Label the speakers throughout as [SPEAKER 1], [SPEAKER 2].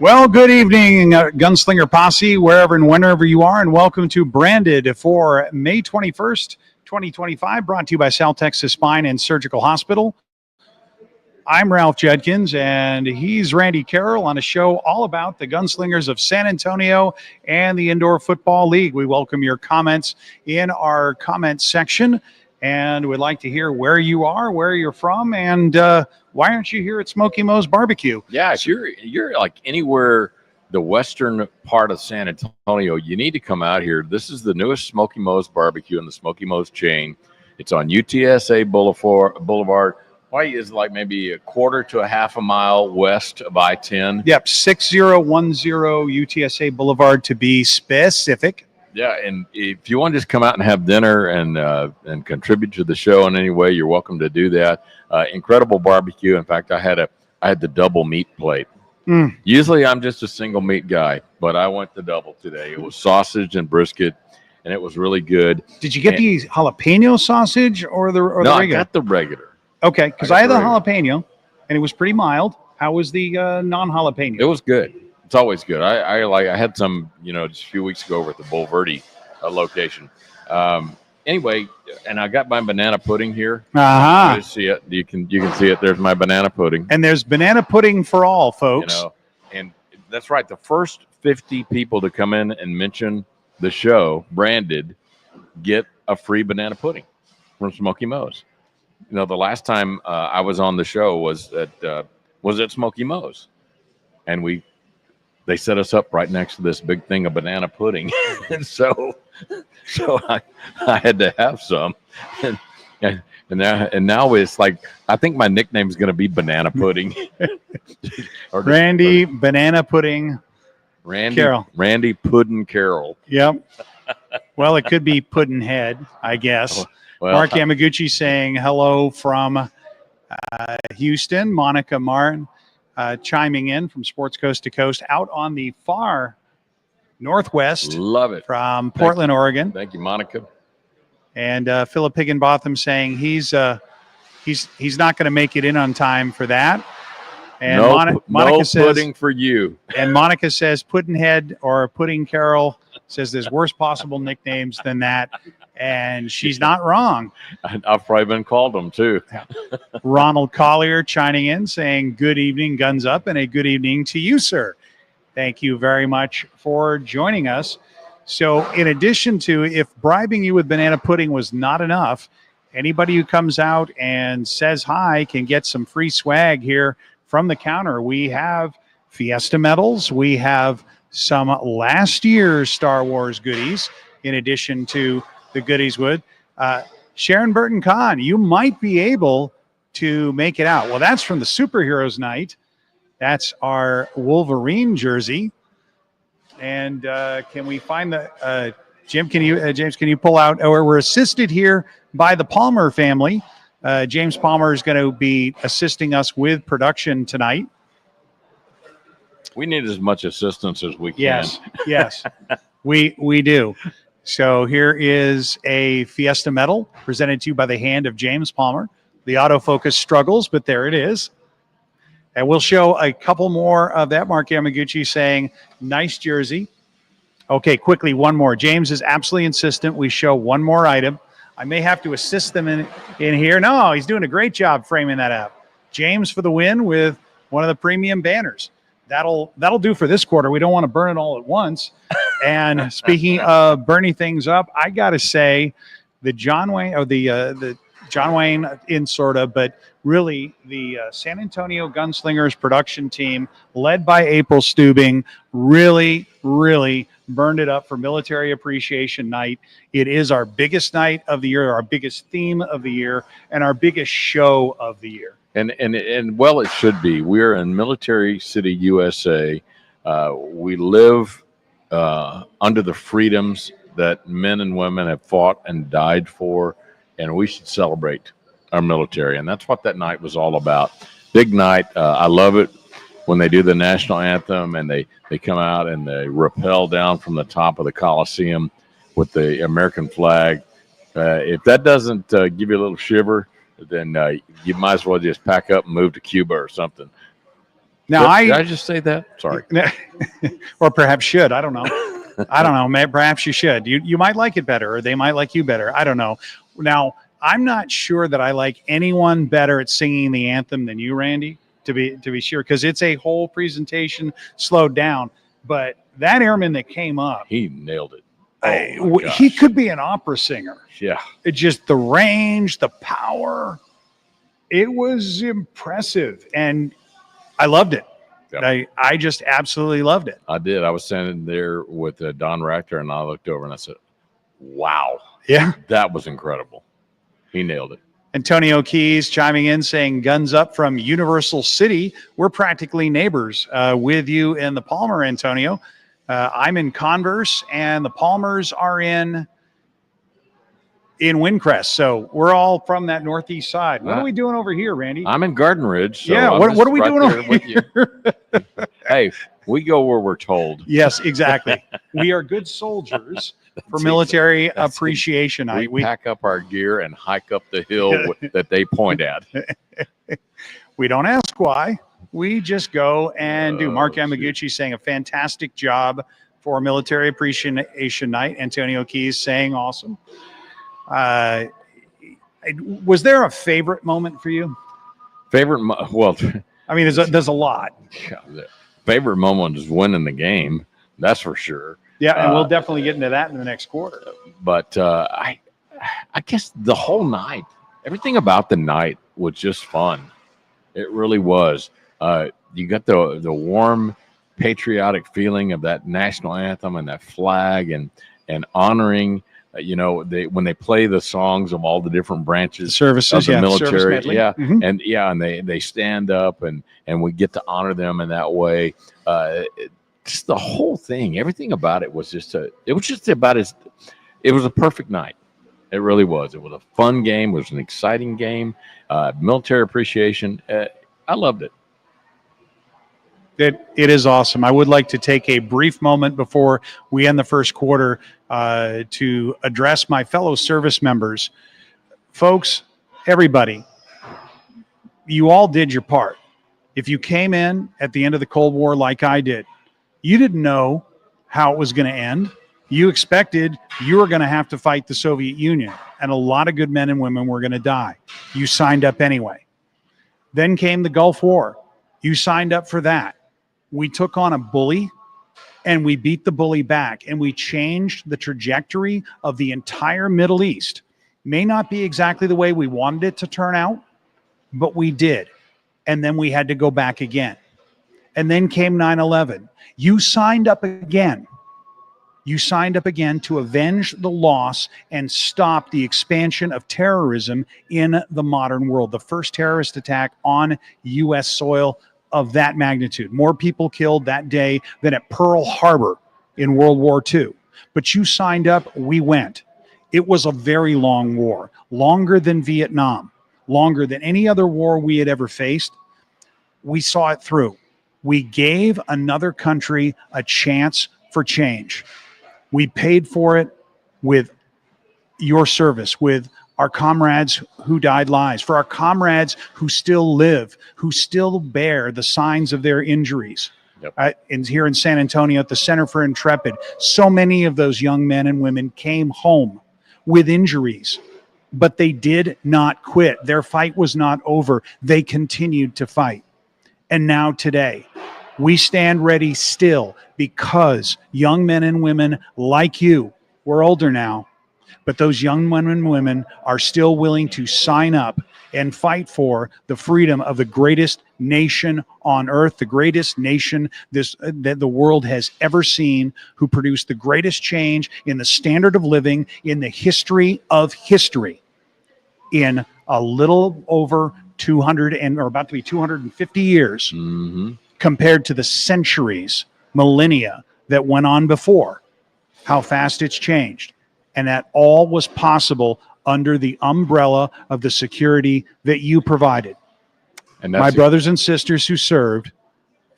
[SPEAKER 1] Well, good evening, Gunslinger Posse, wherever and whenever you are, and welcome to Branded for May 21st, 2025, brought to you by South Texas Spine and Surgical Hospital. I'm Ralph Judkins, and he's Randy Carroll on a show all about the Gunslingers of San Antonio and the Indoor Football League. We welcome your comments in our comments section, and we'd like to hear where you are, where you're from, and why aren't you here at Smokey Mo's Barbecue?
[SPEAKER 2] Yeah, if you're like anywhere the western part of San Antonio, you need to come out here. This is the newest Smokey Mo's Barbecue in the Smokey Mo's chain. It's on UTSA Boulevard. Probably is like maybe a quarter to a half a mile west of I-10.
[SPEAKER 1] Yep, 6010 UTSA Boulevard to be specific.
[SPEAKER 2] Yeah, and if you want to just come out and have dinner and contribute to the show in any way, you're welcome to do that. Incredible barbecue. In fact, I had the double meat plate. Usually I'm just a single meat guy, but I went the double today. It was sausage and brisket, and it was really good.
[SPEAKER 1] Did you get the jalapeno sausage or the regular?
[SPEAKER 2] I got the regular.
[SPEAKER 1] Okay, because I had the jalapeno, and it was pretty mild. How was the non-jalapeno?
[SPEAKER 2] It was good. It's always good. I had some, just a few weeks ago over at the Bulverde location. Anyway, and I got my banana pudding here. You see it. You can see it. There's my banana pudding.
[SPEAKER 1] And there's banana pudding for all, folks.
[SPEAKER 2] And that's right. The first 50 people to come in and mention the show, Branded, get a free banana pudding from Smokey Mo's. The last time I was on the show was at Smokey Mo's, and they set us up right next to this big thing of banana pudding, and so I had to have some, and now it's like I think my nickname is going to be Banana Pudding,
[SPEAKER 1] Randy Banana Pudding, Carroll.
[SPEAKER 2] Randy Puddin Carroll.
[SPEAKER 1] Yep. Well, it could be Puddinhead, I guess. Well, Mark Yamaguchi saying hello from Houston. Monica Martin chiming in from Sports Coast to Coast out on the far northwest.
[SPEAKER 2] Love it.
[SPEAKER 1] From Portland, Oregon.
[SPEAKER 2] Thank you, Monica.
[SPEAKER 1] And Philip Higginbotham saying he's not going to make it in on time for that. And Monica says,
[SPEAKER 2] pudding for you.
[SPEAKER 1] And Monica says Puddinhead or Pudding Carroll says there's worse possible nicknames than that. And she's not wrong.
[SPEAKER 2] I've probably been called them too.
[SPEAKER 1] Ronald Collier chiming in saying, good evening, guns up, and a good evening to you, sir. Thank you very much for joining us. So in addition to, if bribing you with banana pudding was not enough, anybody who comes out and says hi can get some free swag here from the counter. We have Fiesta medals. We have some last year's Star Wars goodies in addition to the goodies would. Sharon Burton Kahn, you might be able to make it out. Well, that's from the Superheroes Night. That's our Wolverine jersey. And can we find the James? Can you pull out? Or we're assisted here by the Palmer family. James Palmer is going to be assisting us with production tonight.
[SPEAKER 2] We need as much assistance as we can.
[SPEAKER 1] Yes, we do. So here is a Fiesta medal presented to you by the hand of James Palmer. The autofocus struggles, but there it is. And we'll show a couple more of that. Mark Yamaguchi saying, nice jersey. Okay, quickly, one more. James is absolutely insistent we show one more item. I may have to assist them in here. No, he's doing a great job framing that up. James for the win with one of the premium banners. That'll do for this quarter. We don't want to burn it all at once. And speaking of burning things up, I got to say the John Wayne in sort of, but really the San Antonio Gunslingers production team led by April Stubing really, really burned it up for Military Appreciation Night. It is our biggest night of the year, our biggest theme of the year, and our biggest show of the year.
[SPEAKER 2] And well, it should be. We're in Military City, USA. We live under the freedoms that men and women have fought and died for, and we should celebrate our military. And that's what that night was all about. Big night. I love it when they do the national anthem and they come out and they rappel down from the top of the Coliseum with the American flag. If that doesn't give you a little shiver, then you might as well just pack up and move to Cuba or something.
[SPEAKER 1] Now,
[SPEAKER 2] Did I just say that? Sorry.
[SPEAKER 1] or perhaps should. I don't know. I don't know. Perhaps you should. You might like it better, or they might like you better. I don't know. Now, I'm not sure that I like anyone better at singing the anthem than you, Randy. To be sure, because it's a whole presentation slowed down. But that airman that came up,
[SPEAKER 2] He nailed it. Oh,
[SPEAKER 1] he could be an opera singer.
[SPEAKER 2] Yeah.
[SPEAKER 1] It just the range, the power. It was impressive, and I loved it. Yep. I just absolutely loved it.
[SPEAKER 2] I did. I was standing there with Don Rector, and I looked over and I said, wow.
[SPEAKER 1] Yeah.
[SPEAKER 2] That was incredible. He nailed it.
[SPEAKER 1] Antonio Keys chiming in saying, guns up from Universal City. We're practically neighbors with you in the Palmer, Antonio. I'm in Converse, and the Palmers are in Windcrest. So we're all from that northeast side. What are we doing over here, Randy?
[SPEAKER 2] I'm in Garden Ridge. So
[SPEAKER 1] yeah, what are we doing over here?
[SPEAKER 2] Hey, we go where we're told.
[SPEAKER 1] Yes, exactly. We are good soldiers for military appreciation night.
[SPEAKER 2] We pack up our gear and hike up the hill that they point at.
[SPEAKER 1] We don't ask why. We just go and do. Mark Yamaguchi saying a fantastic job for Military Appreciation Night. Antonio Keys saying awesome. Was there a favorite moment for you?
[SPEAKER 2] Well,
[SPEAKER 1] I mean, there's a lot.
[SPEAKER 2] The favorite moment is winning the game. That's for sure.
[SPEAKER 1] Yeah, and we'll definitely get into that in the next quarter.
[SPEAKER 2] But I guess the whole night, everything about the night was just fun. It really was. You got the warm, patriotic feeling of that national anthem and that flag, and honoring. When they play the songs of all the different branches
[SPEAKER 1] services
[SPEAKER 2] of the military,
[SPEAKER 1] mm-hmm.
[SPEAKER 2] and they stand up and we get to honor them in that way. Just the whole thing, everything about it was it was a perfect night. It really was. It was a fun game. It was an exciting game. Military appreciation. I loved it.
[SPEAKER 1] It is awesome. I would like to take a brief moment before we end the first quarter to address my fellow service members. Folks, everybody, you all did your part. If you came in at the end of the Cold War like I did, you didn't know how it was going to end. You expected you were going to have to fight the Soviet Union, and a lot of good men and women were going to die. You signed up anyway. Then came the Gulf War. You signed up for that. We took on a bully, and we beat the bully back, and we changed the trajectory of the entire Middle East. May not be exactly the way we wanted it to turn out, but we did. And then we had to go back again. And then came 9/11. You signed up again. You signed up again to avenge the loss and stop the expansion of terrorism in the modern world. The first terrorist attack on U.S. soil of that magnitude. More people killed that day than at Pearl Harbor in World War II. But you signed up, we went. It was a very long war, longer than Vietnam, longer than any other war we had ever faced. We saw it through. We gave another country a chance for change. We paid for it with your service, with our comrades who died lives, for our comrades who still live, who still bear the signs of their injuries.
[SPEAKER 2] Yep.
[SPEAKER 1] And here in San Antonio at the Center for Intrepid, so many of those young men and women came home with injuries, but they did not quit. Their fight was not over. They continued to fight. And now today, we stand ready still because young men and women like you, we're older now, but those young men and women are still willing to sign up and fight for the freedom of the greatest nation on earth, the greatest nation that the world has ever seen, who produced the greatest change in the standard of living in the history of history in a little over 200 or about to be 250 years.
[SPEAKER 2] Mm-hmm.
[SPEAKER 1] Compared to the centuries, millennia that went on before, how fast it's changed. And that all was possible under the umbrella of the security that you provided. And my brothers and sisters who served,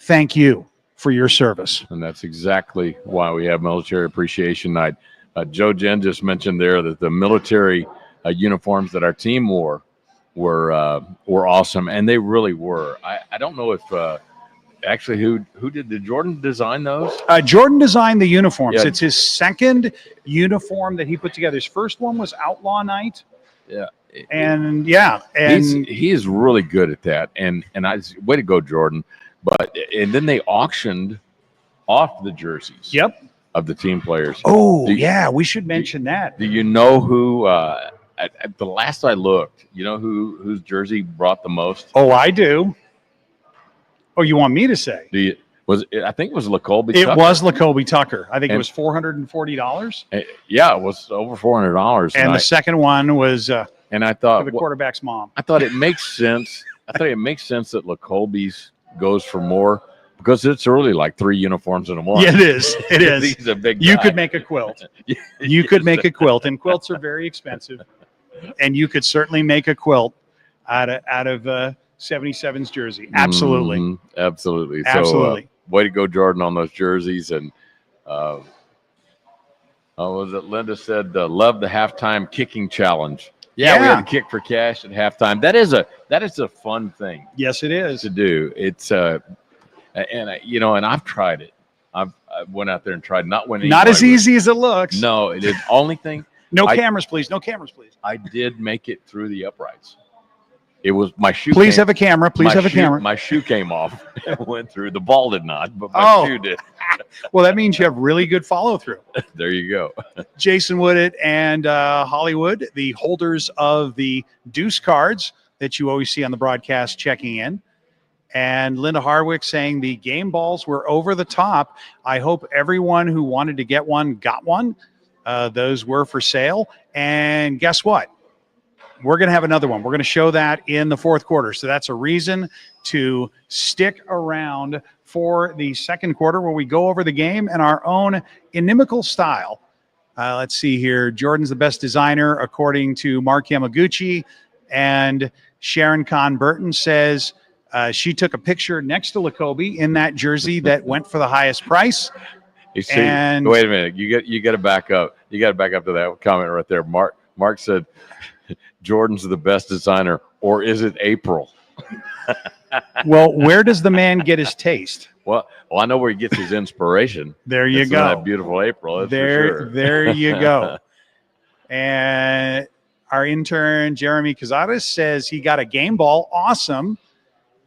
[SPEAKER 1] thank you for your service.
[SPEAKER 2] And that's exactly why we have Military Appreciation Night. Joe Jen just mentioned there that the military uniforms that our team wore were awesome, and they really were. I don't know if actually, who did Jordan design those?
[SPEAKER 1] Jordan designed the uniforms.
[SPEAKER 2] Yeah.
[SPEAKER 1] It's his second uniform that he put together. His first one was Outlaw Night.
[SPEAKER 2] Yeah.
[SPEAKER 1] And
[SPEAKER 2] he is really good at that. And way to go, Jordan. And then they auctioned off the jerseys.
[SPEAKER 1] Yep.
[SPEAKER 2] Of the team players.
[SPEAKER 1] Oh, yeah, we should mention that.
[SPEAKER 2] Do you know who? At the last I looked, you know whose jersey brought the most?
[SPEAKER 1] Oh, I do. Oh, you want me to say?
[SPEAKER 2] I think it was LaColby
[SPEAKER 1] It
[SPEAKER 2] Tucker.
[SPEAKER 1] was LaColby Tucker. I think it was $440.
[SPEAKER 2] Yeah, it was over $400.
[SPEAKER 1] And the second one was
[SPEAKER 2] and I thought
[SPEAKER 1] for the quarterback's mom.
[SPEAKER 2] I thought it makes sense. I thought it makes sense that LaColby's goes for more because it's really like 3 uniforms in a one.
[SPEAKER 1] Yeah, it is. It is.
[SPEAKER 2] He's a big guy.
[SPEAKER 1] You could make a quilt. You could make a quilt, and quilts are very expensive. And you could certainly make a quilt out of 77's jersey. Absolutely.
[SPEAKER 2] Mm-hmm. Absolutely.
[SPEAKER 1] Absolutely.
[SPEAKER 2] So, way to go, Jordan, on those jerseys. And was it Linda said, love the halftime kicking challenge. Yeah, we had a kick for cash at halftime. That is a fun thing.
[SPEAKER 1] Yes, it is
[SPEAKER 2] to do. It's and I've tried it. I went out there and tried not winning.
[SPEAKER 1] Not as easy as it looks.
[SPEAKER 2] No, it is only thing.
[SPEAKER 1] No cameras, please. No cameras, please.
[SPEAKER 2] I did make it through the uprights. It was my shoe.
[SPEAKER 1] Please have a camera. Please have a camera.
[SPEAKER 2] My shoe came off and went through. The ball did not, but my shoe did.
[SPEAKER 1] Well, that means you have really good follow through.
[SPEAKER 2] There you go.
[SPEAKER 1] Jason Woodett and Hollywood, the holders of the Deuce cards that you always see on the broadcast, checking in. And Linda Harwick saying the game balls were over the top. I hope everyone who wanted to get one got one. Those were for sale. And guess what? We're going to have another one. We're going to show that in the fourth quarter. So that's a reason to stick around for the second quarter where we go over the game in our own inimical style. Let's see here. Jordan's the best designer, according to Mark Yamaguchi. And Sharon Kahn Burton says she took a picture next to LaColby in that jersey that went for the highest price.
[SPEAKER 2] And wait a minute. You got to back up. You got to back up to that comment right there. Mark said, Jordan's the best designer, or is it April?
[SPEAKER 1] Well, where does the man get his taste?
[SPEAKER 2] Well, I know where he gets his inspiration.
[SPEAKER 1] There you go.
[SPEAKER 2] That beautiful April. That's for sure.
[SPEAKER 1] There you go. And our intern, Jeremy Cazares, says he got a game ball. Awesome.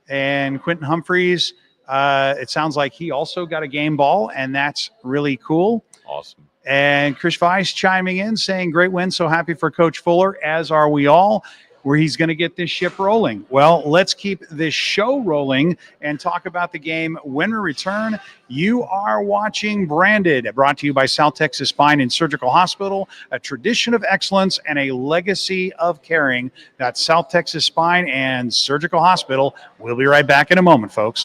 [SPEAKER 1] And Quentin Humphreys, it sounds like he also got a game ball, and that's really cool.
[SPEAKER 2] Awesome.
[SPEAKER 1] And Chris Weiss chiming in saying, great win. So happy for Coach Fuller, as are we all, where he's going to get this ship rolling. Well, let's keep this show rolling and talk about the game when we return. You are watching Branded, brought to you by South Texas Spine and Surgical Hospital, a tradition of excellence and a legacy of caring. That's South Texas Spine and Surgical Hospital. We'll be right back in a moment, folks.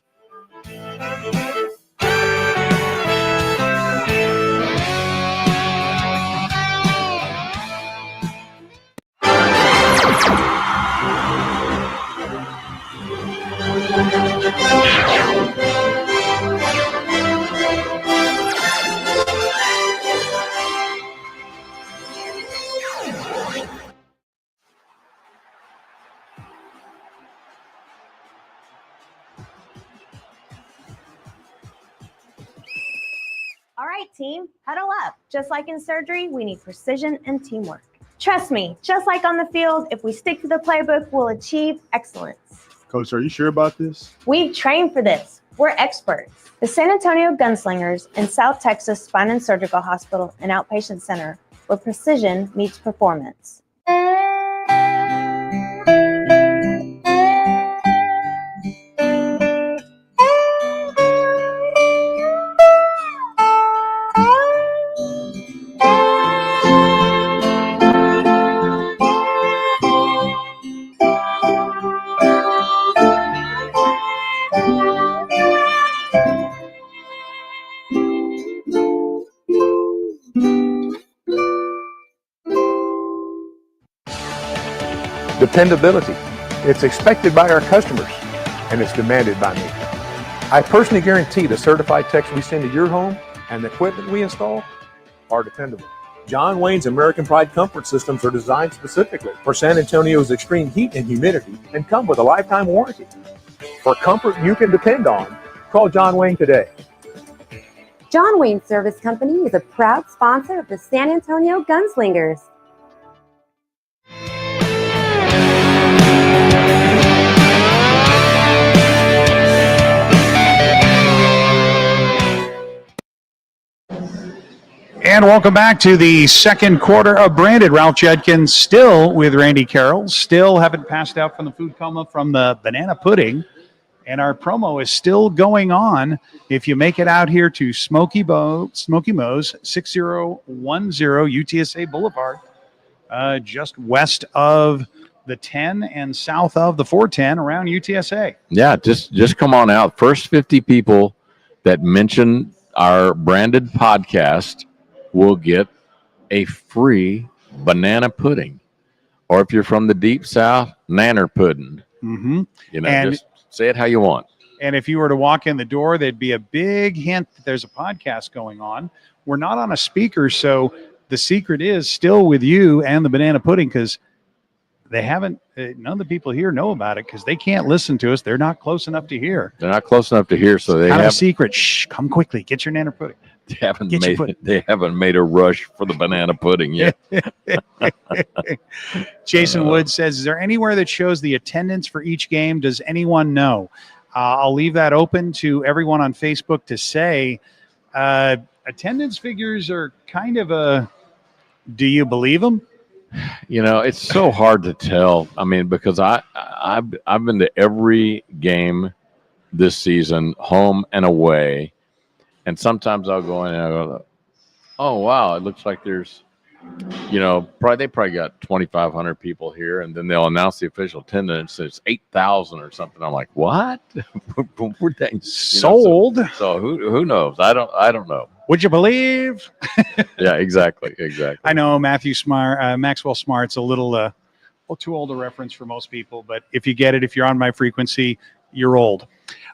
[SPEAKER 3] All right, team, huddle up. Just like in surgery, we need precision and teamwork. Trust me, just like on the field, if we stick to the playbook, we'll achieve excellence.
[SPEAKER 4] Coach, are you sure about this?
[SPEAKER 3] We've trained for this. We're experts. The San Antonio Gunslingers and South Texas Spine and Surgical Hospital and Outpatient Center, where precision meets performance.
[SPEAKER 5] Dependability. It's expected by our customers, and it's demanded by me. I personally guarantee the certified techs we send to your home and the equipment we install are dependable. John Wayne's American Pride comfort systems are designed specifically for San Antonio's extreme heat and humidity and come with a lifetime warranty. For comfort you can depend on, Call John Wayne today.
[SPEAKER 6] John Wayne Service Company is a proud sponsor of the San Antonio Gunslingers.
[SPEAKER 1] And welcome back to the second quarter of Branded. Ralph Judkins still with Randy Carroll. Still haven't passed out from the food coma from the banana pudding. And our promo is still going on. If you make it out here to Smokey Mo's, 6010 UTSA Boulevard, just west of the 10 and south of the 410 around UTSA.
[SPEAKER 2] Yeah, just come on out. First 50 people that mention our Branded podcast will get a free banana pudding. Or if you're from the deep south, nanner pudding.
[SPEAKER 1] Mm-hmm.
[SPEAKER 2] You know,
[SPEAKER 1] And
[SPEAKER 2] just say it how you want.
[SPEAKER 1] And if you were to walk in the door, there'd be a big hint that there's a podcast going on. We're not on a speaker, so the secret is still with you and the banana pudding, because they haven't, none of the people here know about it because they can't listen to us. They're not close enough to hear.
[SPEAKER 2] They're not close enough to hear, so they
[SPEAKER 1] Kind of a
[SPEAKER 2] have,
[SPEAKER 1] secret. Shh, come quickly. Get your nanner pudding.
[SPEAKER 2] they haven't made a rush for the banana pudding yet.
[SPEAKER 1] Jason Wood says, is there anywhere that shows the attendance for each game? Does anyone know? I'll leave that open to everyone on Facebook to say. Attendance figures are kind of a, do you believe them?
[SPEAKER 2] You know, it's so hard to tell. I mean, because I've been to every game this season, home and away, and sometimes I'll go in and I'll go, oh wow, it looks like there's, you know, they probably got 2,500 people here, and then they'll announce the official attendance. It's 8,000 or something. I'm like, what? We're
[SPEAKER 1] Sold.
[SPEAKER 2] So who knows? I don't know.
[SPEAKER 1] Would you believe?
[SPEAKER 2] Yeah, exactly.
[SPEAKER 1] I know Maxwell Smart's a little too old a reference for most people, but if you get it, if you're on my frequency, you're old.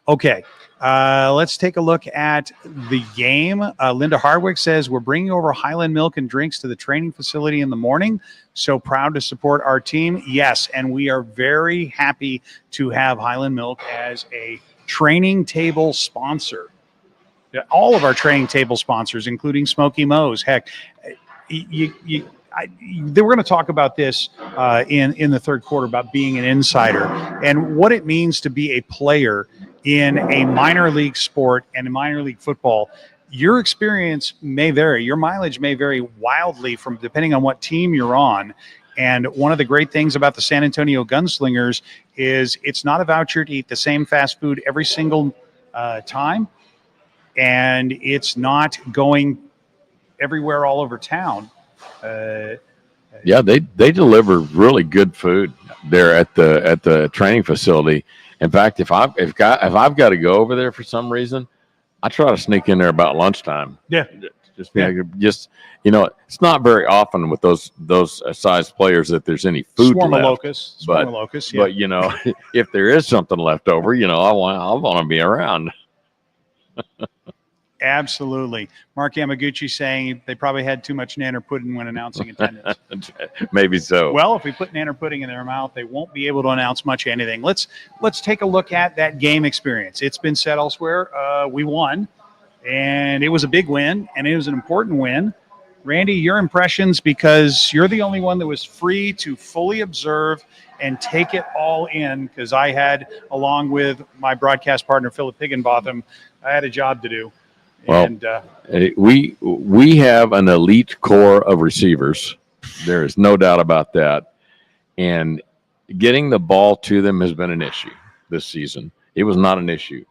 [SPEAKER 1] Okay, let's take a look at the game. Linda Hardwick says, we're bringing over Highland Milk and drinks to the training facility in the morning. So proud to support our team. Yes, and we are very happy to have Highland Milk as a training table sponsor. All of our training table sponsors, including Smokey Mo's. Heck, we're going to talk about this in the third quarter about being an insider and what it means to be a player in a minor league sport and in minor league football. Your experience may vary. Your mileage may vary wildly from depending on what team you're on. And one of the great things about the San Antonio Gunslingers is it's not a voucher to eat the same fast food every single time. And it's not going everywhere all over town.
[SPEAKER 2] Yeah, they deliver really good food there at the training facility. In fact, if I've got to go over there for some reason, I try to sneak in there about lunchtime.
[SPEAKER 1] Yeah,
[SPEAKER 2] just you know, it's not very often with those size players that there's any food
[SPEAKER 1] Swarm
[SPEAKER 2] left.
[SPEAKER 1] Locust, yeah.
[SPEAKER 2] But you know, if there is something left over, you know, I want to be around.
[SPEAKER 1] Absolutely. Mark Yamaguchi saying they probably had too much nanner pudding when announcing attendance.
[SPEAKER 2] Maybe so.
[SPEAKER 1] Well, if we put nanner pudding in their mouth, they won't be able to announce much anything. Let's take a look at that game experience. It's been said elsewhere. We won, and it was a big win, and it was an important win. Randy, your impressions, because you're the only one that was free to fully observe and take it all in, because I had, along with my broadcast partner, Philip Higginbotham, I had a job to do.
[SPEAKER 2] Well,
[SPEAKER 1] and
[SPEAKER 2] we have an elite core of receivers. There is no doubt about that. And getting the ball to them has been an issue this season. It was not an issue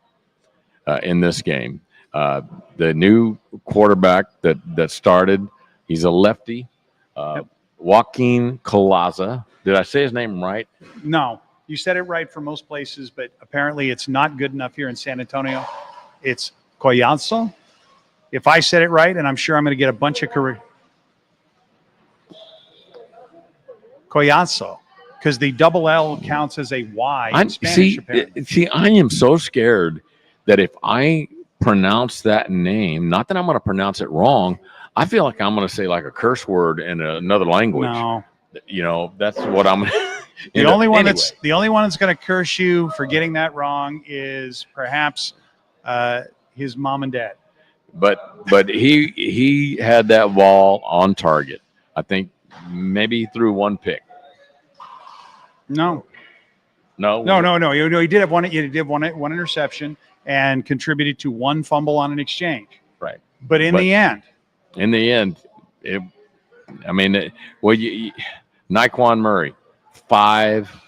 [SPEAKER 2] in this game. The new quarterback that started, he's a lefty, Joaquin Colaza. Did I say his name right?
[SPEAKER 1] No, you said it right for most places, but apparently it's not good enough here in San Antonio. It's Coyanzo. If I said it right, and I'm sure I'm going to get a bunch of Coyanzo, because the double L counts as a Y in Spanish, apparently.
[SPEAKER 2] See, I am so scared that if I pronounce that name, not that I'm going to pronounce it wrong, I feel like I'm going to say like a curse word in another language.
[SPEAKER 1] No.
[SPEAKER 2] You know, that's what I'm
[SPEAKER 1] the only one that's going to curse you for getting that wrong is perhaps his mom and dad.
[SPEAKER 2] But he had that ball on target. I think maybe he threw one pick.
[SPEAKER 1] No.
[SPEAKER 2] No,
[SPEAKER 1] He did have one. He did one interception and contributed to one fumble on an exchange.
[SPEAKER 2] Right.
[SPEAKER 1] But in the end,
[SPEAKER 2] Naquan Murray, 5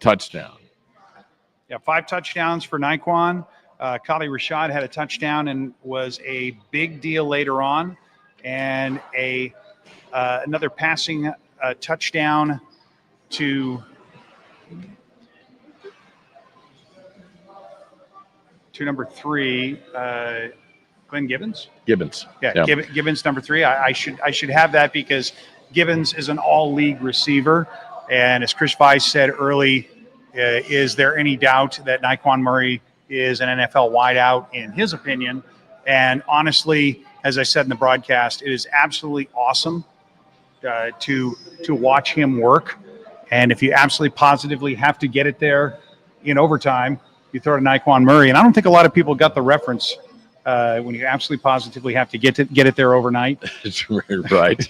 [SPEAKER 2] touchdowns.
[SPEAKER 1] Yeah, 5 touchdowns for Naquan. Kali Rashad had a touchdown and was a big deal later on, and another passing touchdown to number 3, Glenn Gibbons. Yeah. Gibbons number 3. I should have that because Gibbons is an all-league receiver, and as Chris Weiss said early, is there any doubt that Naquan Murray is an NFL wideout in his opinion? And honestly, as I said in the broadcast, it is absolutely awesome to watch him work. And if you absolutely positively have to get it there in overtime, you throw to Naquan Murray. And I don't think a lot of people got the reference when you absolutely positively have to get it there overnight.
[SPEAKER 2] It's right.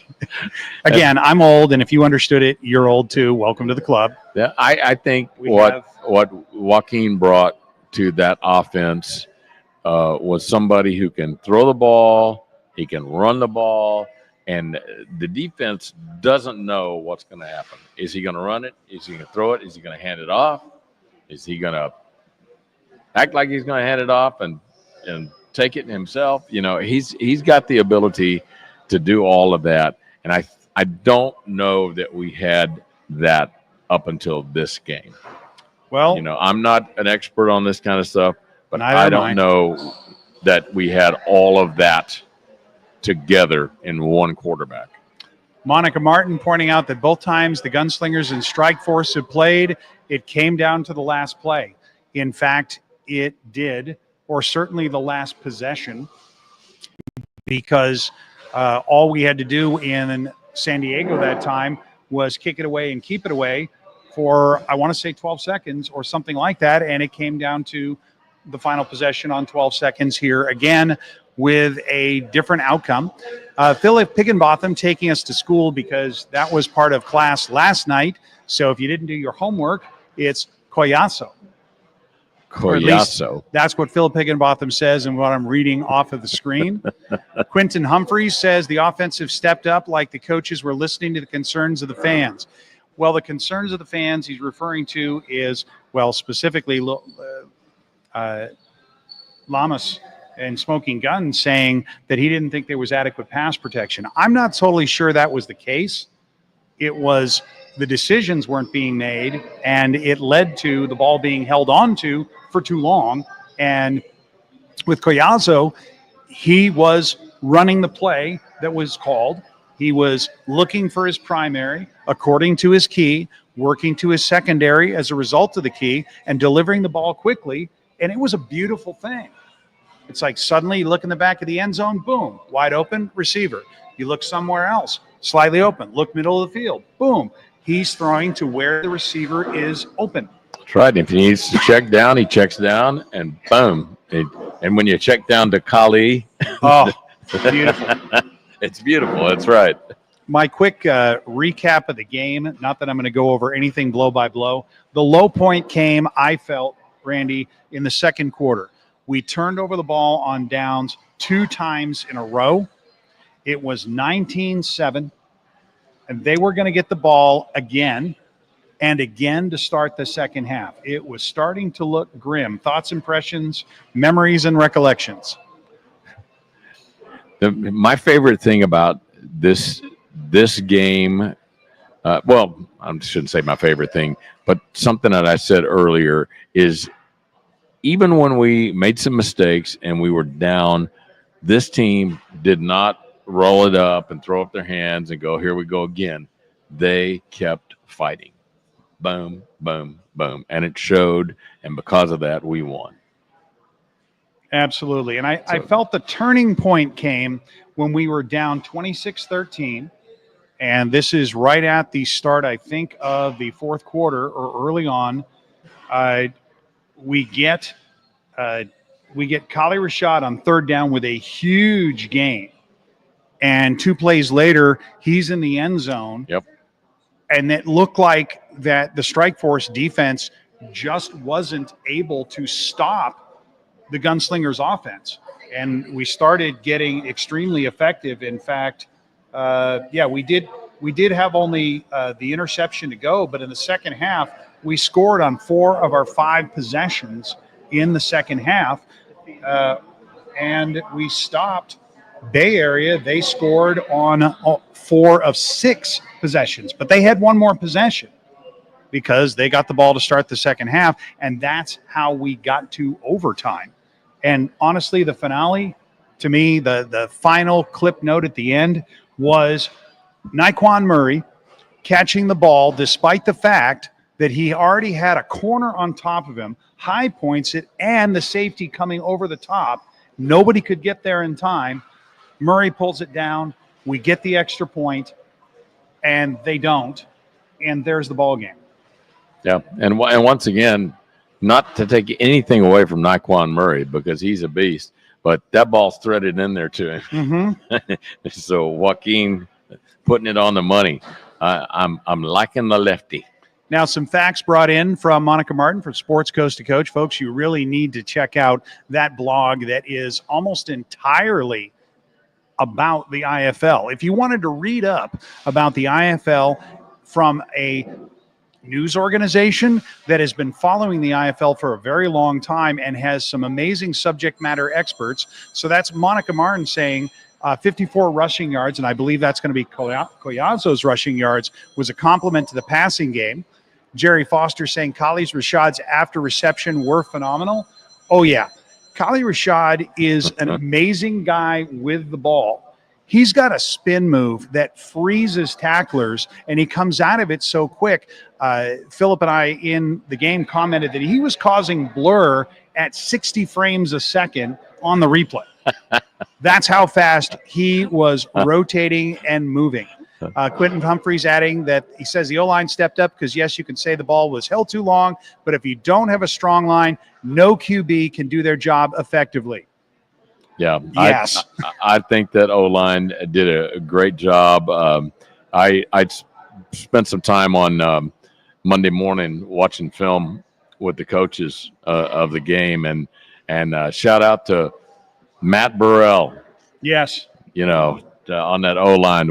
[SPEAKER 1] Again, I'm old, and if you understood it, you're old too. Welcome to the club.
[SPEAKER 2] Yeah, I think what Joaquin brought to that offense was somebody who can throw the ball, he can run the ball, and the defense doesn't know what's going to happen. Is he going to run it? Is he going to throw it? Is he going to hand it off? Is he going to act like he's going to hand it off and take it himself? He's got the ability to do all of that, and I don't know that we had that up until this game.
[SPEAKER 1] Well,
[SPEAKER 2] I'm not an expert on this kind of stuff, but
[SPEAKER 1] Neither
[SPEAKER 2] I
[SPEAKER 1] am
[SPEAKER 2] don't
[SPEAKER 1] I.
[SPEAKER 2] know that we had all of that together in one quarterback.
[SPEAKER 1] Monica Martin pointing out that both times the Gunslingers and Strike Force have played, it came down to the last play. In fact, it did, or certainly the last possession, because all we had to do in San Diego that time was kick it away and keep it away for, I want to say 12 seconds or something like that, and it came down to the final possession on 12 seconds here again with a different outcome. Philip Higginbotham taking us to school because that was part of class last night. So if you didn't do your homework, it's Coyazo. Or at least that's what Philip Higginbotham says and what I'm reading off of the screen. Quentin Humphreys says the offensive stepped up like the coaches were listening to the concerns of the fans. Well, the concerns of the fans he's referring to is, well, specifically Lamas and Smoking Gun saying that he didn't think there was adequate pass protection. I'm not totally sure that was the case. It was the decisions weren't being made, and it led to the ball being held on to for too long. And with Collazo, he was running the play that was called. He was looking for his primary according to his key, working to his secondary as a result of the key, and delivering the ball quickly. And it was a beautiful thing. It's like suddenly you look in the back of the end zone, boom, wide open, receiver. You look somewhere else, slightly open, look middle of the field, boom. He's throwing to where the receiver is open.
[SPEAKER 2] That's right. If he needs to check down, he checks down, and boom. And when you check down to Kali,
[SPEAKER 1] oh, beautiful.
[SPEAKER 2] It's beautiful. That's right.
[SPEAKER 1] My quick recap of the game, not that I'm going to go over anything blow by blow. The low point came, I felt, Randy, in the second quarter. We turned over the ball on downs 2 times in a row. It was 19-7, and they were going to get the ball again and again to start the second half. It was starting to look grim. Thoughts, impressions, memories, and recollections?
[SPEAKER 2] My favorite thing about this game, well, I shouldn't say my favorite thing, but something that I said earlier is even when we made some mistakes and we were down, this team did not roll it up and throw up their hands and go, here we go again. They kept fighting. Boom, boom, boom. And it showed, and because of that, we won.
[SPEAKER 1] Absolutely. And I felt the turning point came when we were down 26-13. And this is right at the start, I think, of the fourth quarter or early on. We get we get Kali Rashad on third down with a huge gain. And 2 plays later, he's in the end zone.
[SPEAKER 2] Yep.
[SPEAKER 1] And it looked like that the Strike Force defense just wasn't able to stop the Gunslingers offense. And we started getting extremely effective. In fact, we did have only the interception to go, but in the second half, we scored on 4 of our 5 possessions in the second half. And we stopped Bay Area. They scored on 4 of 6 possessions, but they had 1 more possession because they got the ball to start the second half, and that's how we got to overtime. And honestly, the finale, to me, the final clip note at the end was Naquan Murray catching the ball despite the fact that he already had a corner on top of him, high points it, and the safety coming over the top. Nobody could get there in time. Murray pulls it down. We get the extra point, and they don't. And there's the ball game.
[SPEAKER 2] Yeah, and once again, not to take anything away from Naquan Murray because he's a beast, but that ball's threaded in there to him.
[SPEAKER 1] Mm-hmm.
[SPEAKER 2] So Joaquin putting it on the money. I'm liking the lefty.
[SPEAKER 1] Now, some facts brought in from Monica Martin for Sports Coast to Coach. Folks, you really need to check out that blog that is almost entirely about the IFL. If you wanted to read up about the IFL from a news organization that has been following the IFL for a very long time and has some amazing subject matter experts. So that's Monica Martin saying 54 rushing yards, and I believe that's going to be Collazo's rushing yards, was a compliment to the passing game. Jerry Foster saying Kali Rashad's after reception were phenomenal. Oh, yeah. Kali Rashad is an amazing guy with the ball. He's got a spin move that freezes tacklers, and he comes out of it so quick. Philip and I in the game commented that he was causing blur at 60 frames a second on the replay. That's how fast he was rotating and moving. Quentin Humphreys adding that he says the O-line stepped up because, yes, you can say the ball was held too long, but if you don't have a strong line, no QB can do their job effectively.
[SPEAKER 2] Yeah,
[SPEAKER 1] yes.
[SPEAKER 2] I think that O-line did a great job. I spent some time on Monday morning watching film with the coaches of the game, and shout out to Matt Burrell.
[SPEAKER 1] Yes.
[SPEAKER 2] You know, on that O-line,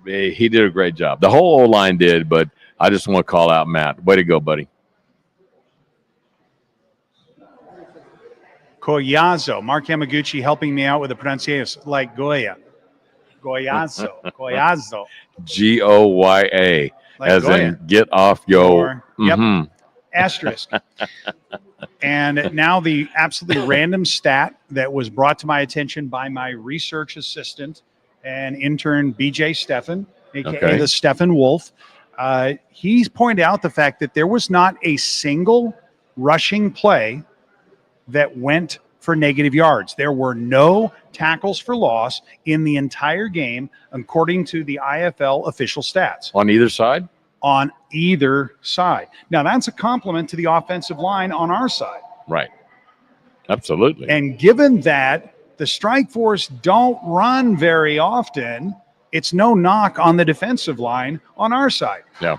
[SPEAKER 2] he did a great job. The whole O-line did, but I just want to call out Matt. Way to go, buddy.
[SPEAKER 1] Collazo. Mark Yamaguchi helping me out with the pronunciation, like Goya. Goyazo. Goyazo.
[SPEAKER 2] Goya,
[SPEAKER 1] like
[SPEAKER 2] as
[SPEAKER 1] Goya.
[SPEAKER 2] in get off your.
[SPEAKER 1] Yep. Asterisk. And now the absolutely random stat that was brought to my attention by my research assistant and intern BJ Steffen, aka the Steffen Wolf. He's pointed out the fact that there was not a single rushing play that went for negative yards. There were no tackles for loss in the entire game, according to the IFL official stats.
[SPEAKER 2] On either side?
[SPEAKER 1] On either side. Now, that's a compliment to the offensive line on our side.
[SPEAKER 2] Right. Absolutely.
[SPEAKER 1] And given that the Strike Force don't run very often, it's no knock on the defensive line on our side.
[SPEAKER 2] Yeah.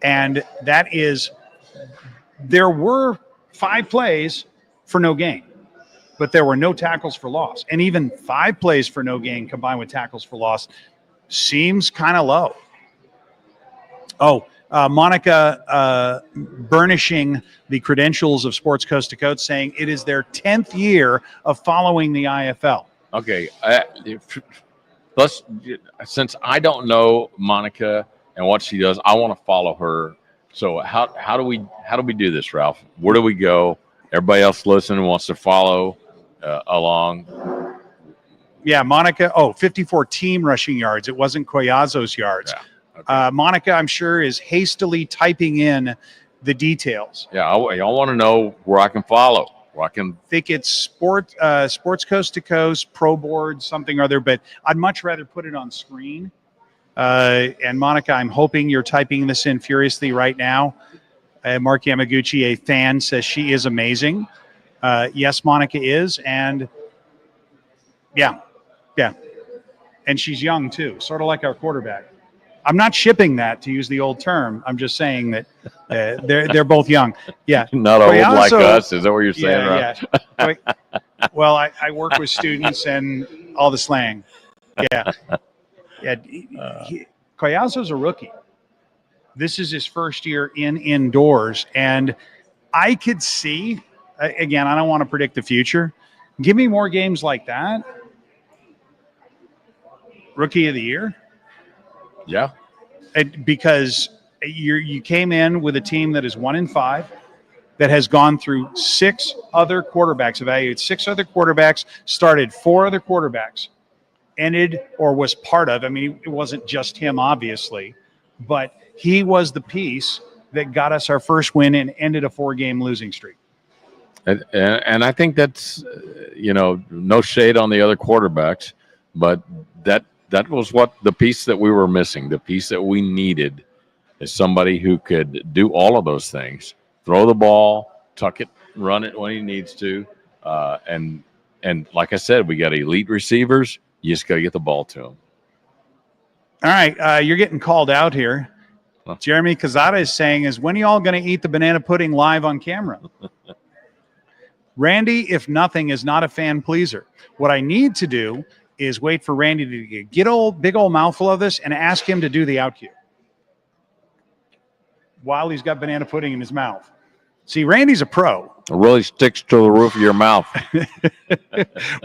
[SPEAKER 1] And that is, there were 5 plays for no gain, but there were no tackles for loss. And even 5 plays for no gain combined with tackles for loss seems kind of low. Oh, Monica burnishing the credentials of Sports Coast to Coast, saying it is their 10th year of following the IFL.
[SPEAKER 2] Okay. Since I don't know Monica and what she does, I want to follow her. So how do we do this, Ralph? Where do we go? Everybody else listening wants to follow along.
[SPEAKER 1] Yeah, Monica. 54 team rushing yards. It wasn't Collazo's yards.
[SPEAKER 2] Yeah. Okay.
[SPEAKER 1] Monica, I'm sure, is hastily typing in the details.
[SPEAKER 2] Yeah, I want to know where I can follow. Where I can
[SPEAKER 1] think it's Sports Coast to Coast, Pro Board, something or other, but I'd much rather put it on screen. And Monica, I'm hoping you're typing this in furiously right now. Mark Yamaguchi, a fan, says she is amazing. Yes, Monica is. And yeah. And she's young too, sort of like our quarterback. I'm not shipping that, to use the old term. I'm just saying that they're both young. Yeah.
[SPEAKER 2] Not old like
[SPEAKER 1] Coyazo-
[SPEAKER 2] us. Is that what you're saying, Rob?
[SPEAKER 1] Yeah. Well, I work with students and all the slang. Yeah. Yeah. Coyazo's a rookie. This is his first year indoors. And I could see, again, I don't want to predict the future. Give me more games like that. Rookie of the year.
[SPEAKER 2] Yeah.
[SPEAKER 1] Because you came in with a team that is 1-5, that has gone through 6 other quarterbacks, evaluated 6 other quarterbacks, started 4 other quarterbacks, ended or was part of. I mean, it wasn't just him, obviously, but he was the piece that got us our first win and ended a 4-game losing streak.
[SPEAKER 2] And I think that's, no shade on the other quarterbacks, but that was what the piece that we were missing. The piece that we needed is somebody who could do all of those things: throw the ball, tuck it, run it when he needs to, and like I said, we got elite receivers. You just got to get the ball to them.
[SPEAKER 1] All right, you're getting called out here.
[SPEAKER 2] Huh.
[SPEAKER 1] Jeremy Cazada is saying, when are you all going to eat the banana pudding live on camera? Randy, if nothing, is not a fan pleaser. What I need to do is wait for Randy to get a big old mouthful of this and ask him to do the out cue while he's got banana pudding in his mouth. See, Randy's a pro.
[SPEAKER 2] It really sticks to the roof of your mouth.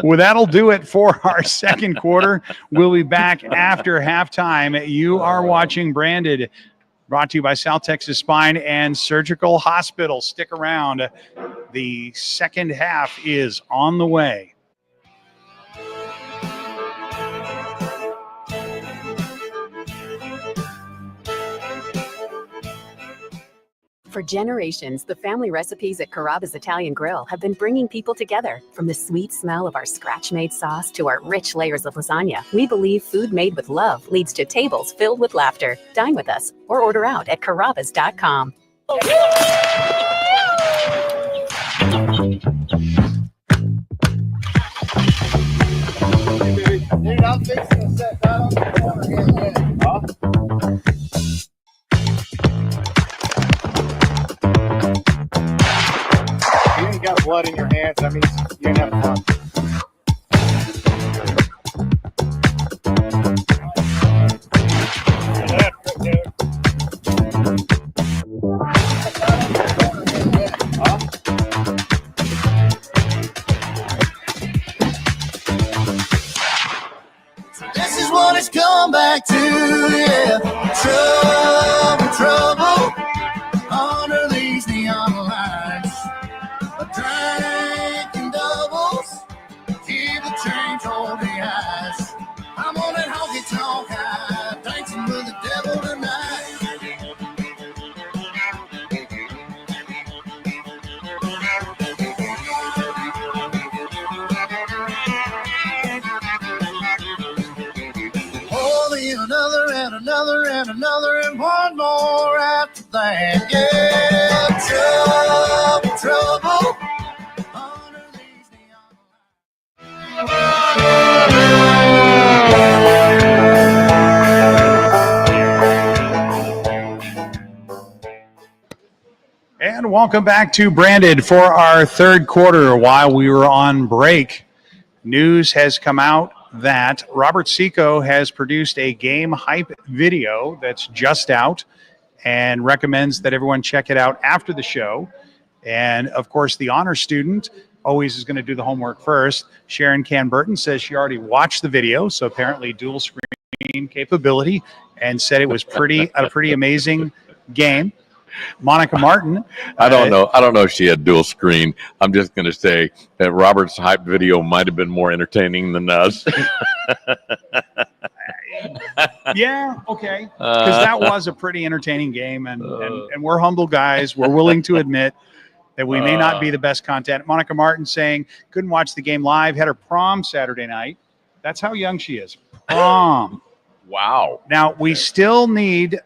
[SPEAKER 1] Well, that'll do it for our second quarter. We'll be back after halftime. You are watching Branded, brought to you by South Texas Spine and Surgical Hospital. Stick around. The second half is on the way.
[SPEAKER 7] For generations, the family recipes at Carrabba's Italian Grill have been bringing people together. From the sweet smell of our scratch-made sauce to our rich layers of lasagna, we believe food made with love leads to tables filled with laughter. Dine with us or order out at carrabbas.com.
[SPEAKER 8] Dude, I'm fixing to set that on the corner here. You ain't got blood in your hands. That means you ain't having fun. This is what it's come back to, yeah. Trouble under these neon lights. A drink and doubles, keep the change on the ice. I'm on that honky tonk high, dancing with the devil tonight. Another and one more after that. Yeah, trouble.
[SPEAKER 1] And welcome back to Branded for our third quarter. While we were on break, news has come out that Robert Seco has produced a game hype video that's just out and recommends that everyone check it out after the show. And of course, the honor student always is going to do the homework first. Sharon Canberton says she already watched the video, so apparently dual screen capability, and said it was a pretty amazing game. Monica Martin.
[SPEAKER 2] I don't know if she had dual screen. I'm just going to say that Robert's hype video might have been more entertaining than us.
[SPEAKER 1] Yeah, okay. Because that was a pretty entertaining game, and we're humble guys. We're willing to admit that we may not be the best content. Monica Martin saying, couldn't watch the game live, had her prom Saturday night. That's how young she is. Prom.
[SPEAKER 2] Wow.
[SPEAKER 1] Now, we still need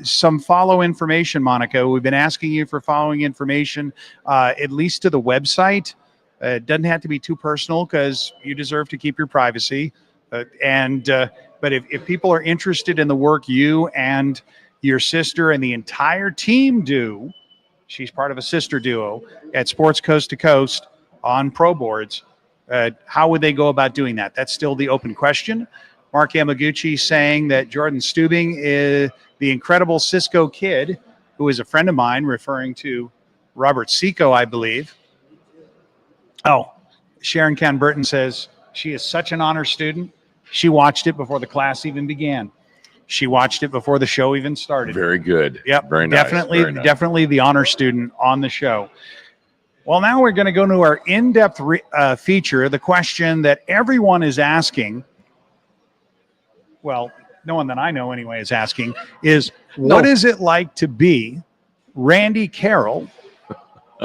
[SPEAKER 1] some follow information, Monica. We've been asking you for following information, at least to the website. It doesn't have to be too personal because you deserve to keep your privacy. But if people are interested in the work you and your sister and the entire team do, she's part of a sister duo at Sports Coast to Coast on Pro Boards. How would they go about doing that? That's still the open question. Mark Yamaguchi saying that Jordan Stubing is the incredible Cisco kid, who is a friend of mine, referring to Robert Seco, I believe. Oh, Sharon Can Burton says she is such an honor student. She watched it before the class even began. She watched it before the show even started.
[SPEAKER 2] Very good.
[SPEAKER 1] Yep.
[SPEAKER 2] Very nice.
[SPEAKER 1] Definitely the honor student on the show. Well, now we're going to go to our in-depth feature. The question that everyone is asking, well, no one that I know anyway is asking, is what is it like to be Randy Carroll?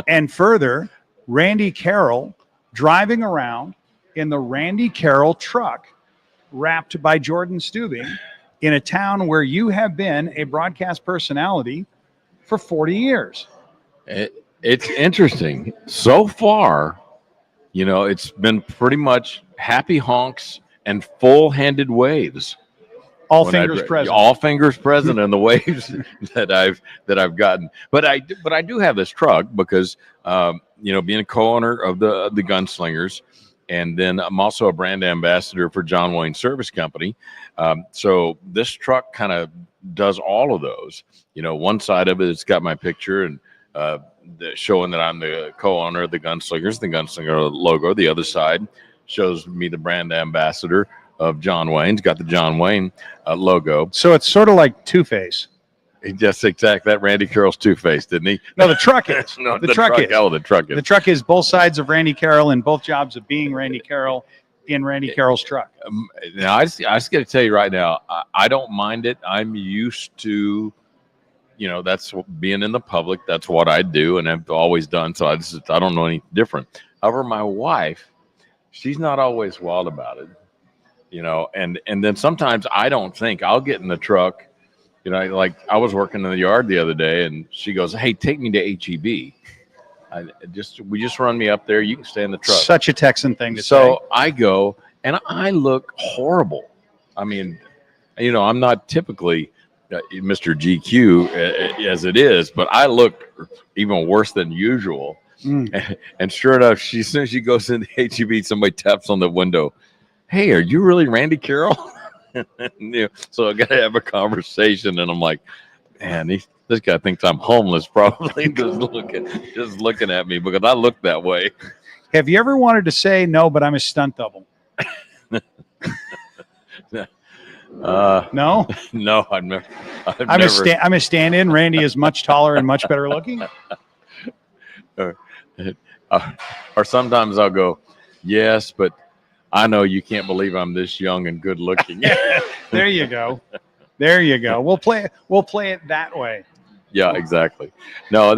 [SPEAKER 1] And further, Randy Carroll driving around in the Randy Carroll truck wrapped by Jordan Stubing in a town where you have been a broadcast personality for 40 years.
[SPEAKER 2] It's interesting. So far, it's been pretty much happy honks and full-handed waves.
[SPEAKER 1] All fingers present.
[SPEAKER 2] All fingers present in the waves that I've gotten. But I do have this truck because being a co-owner of the Gunslingers, and then I'm also a brand ambassador for John Wayne Service Company. So this truck kind of does all of those. One side of it's got my picture and showing that I'm the co-owner of the Gunslingers, the Gunslinger logo. The other side shows me the brand ambassador of John Wayne. It's got the John Wayne logo.
[SPEAKER 1] So it's sort of like Two-Face.
[SPEAKER 2] Just exactly. That Randy Carroll's Two-Face, didn't he?
[SPEAKER 1] No, the truck is.
[SPEAKER 2] No, the truck is. Oh, the truck is.
[SPEAKER 1] The truck is both sides of Randy Carroll and both jobs of being Randy Carroll in Randy Carroll's truck.
[SPEAKER 2] Now, I just got to tell you right now, I don't mind it. I'm used to, that's being in the public. That's what I do, and I've always done. So I don't know any different. However, my wife, she's not always wild about it. And then sometimes I don't think I'll get in the truck. Like I was working in the yard the other day, and she goes, "Hey, take me to HEB." We just run me up there. You can stay in the truck.
[SPEAKER 1] Such a Texan thing to say.
[SPEAKER 2] So I go, and I look horrible. I mean, I'm not typically Mr. GQ as it is, but I look even worse than usual. And sure enough, as soon as she goes into HEB, somebody taps on the window. Hey, are you really Randy Carroll? So I got to have a conversation, and I'm like, man, this guy thinks I'm homeless, probably just looking at me because I look that way.
[SPEAKER 1] Have you ever wanted to say no, but I'm a stunt double? No,
[SPEAKER 2] no, I've never.
[SPEAKER 1] I'm a stand-in. Randy is much taller and much better looking.
[SPEAKER 2] Or sometimes I'll go, yes, but I know you can't believe I'm this young and good looking.
[SPEAKER 1] There you go. There you go. We'll play it that way.
[SPEAKER 2] Yeah, exactly. No,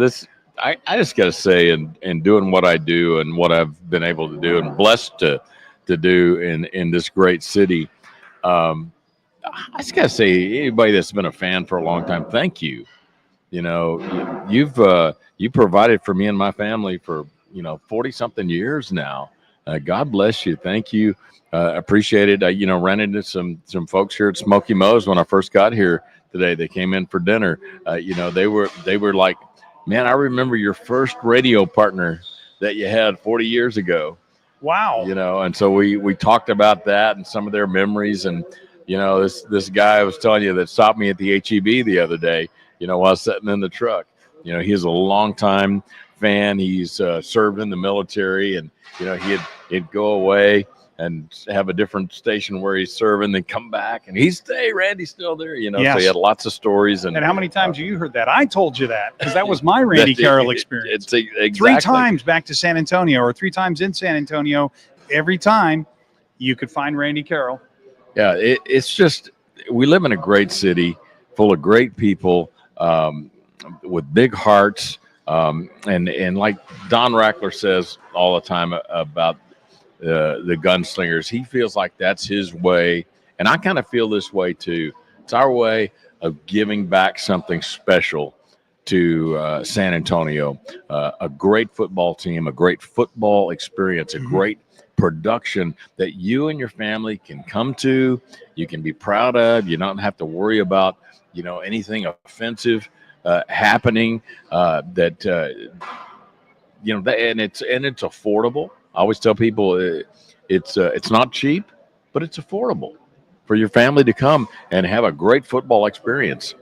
[SPEAKER 2] I just got to say, in doing what I do and what I've been able to do and blessed to do in this great city, I just got to say, anybody that's been a fan for a long time, thank you. You provided for me and my family for 40-something years now. God bless you. Thank you. Appreciate it. Ran into some folks here at Smokey Mo's when I first got here today. They came in for dinner. They were like, man, I remember your first radio partner that you had 40 years ago.
[SPEAKER 1] Wow.
[SPEAKER 2] And so we talked about that and some of their memories. And, this guy I was telling you that stopped me at the HEB the other day, while I was sitting in the truck. He's a longtime fan. He's served in the military, and he'd go away and have a different station where he's serving, then come back and Randy's still there.
[SPEAKER 1] Yes.
[SPEAKER 2] So he had lots of stories. And
[SPEAKER 1] how many times have you heard that? I told you that because that was my Randy Carroll experience.
[SPEAKER 2] Exactly.
[SPEAKER 1] 3 times back to San Antonio, or 3 times in San Antonio. Every time you could find Randy Carroll.
[SPEAKER 2] Yeah, it's just, we live in a great city full of great people with big hearts. And like Don Rackler says all the time about the Gunslingers, he feels like that's his way. And I kind of feel this way too. It's our way of giving back something special to San Antonio. A great football team, a great football experience, a great production that you and your family can come to. You can be proud of. You don't have to worry about anything offensive happening. And it's affordable. I always tell people it's not cheap, but it's affordable for your family to come and have a great football experience.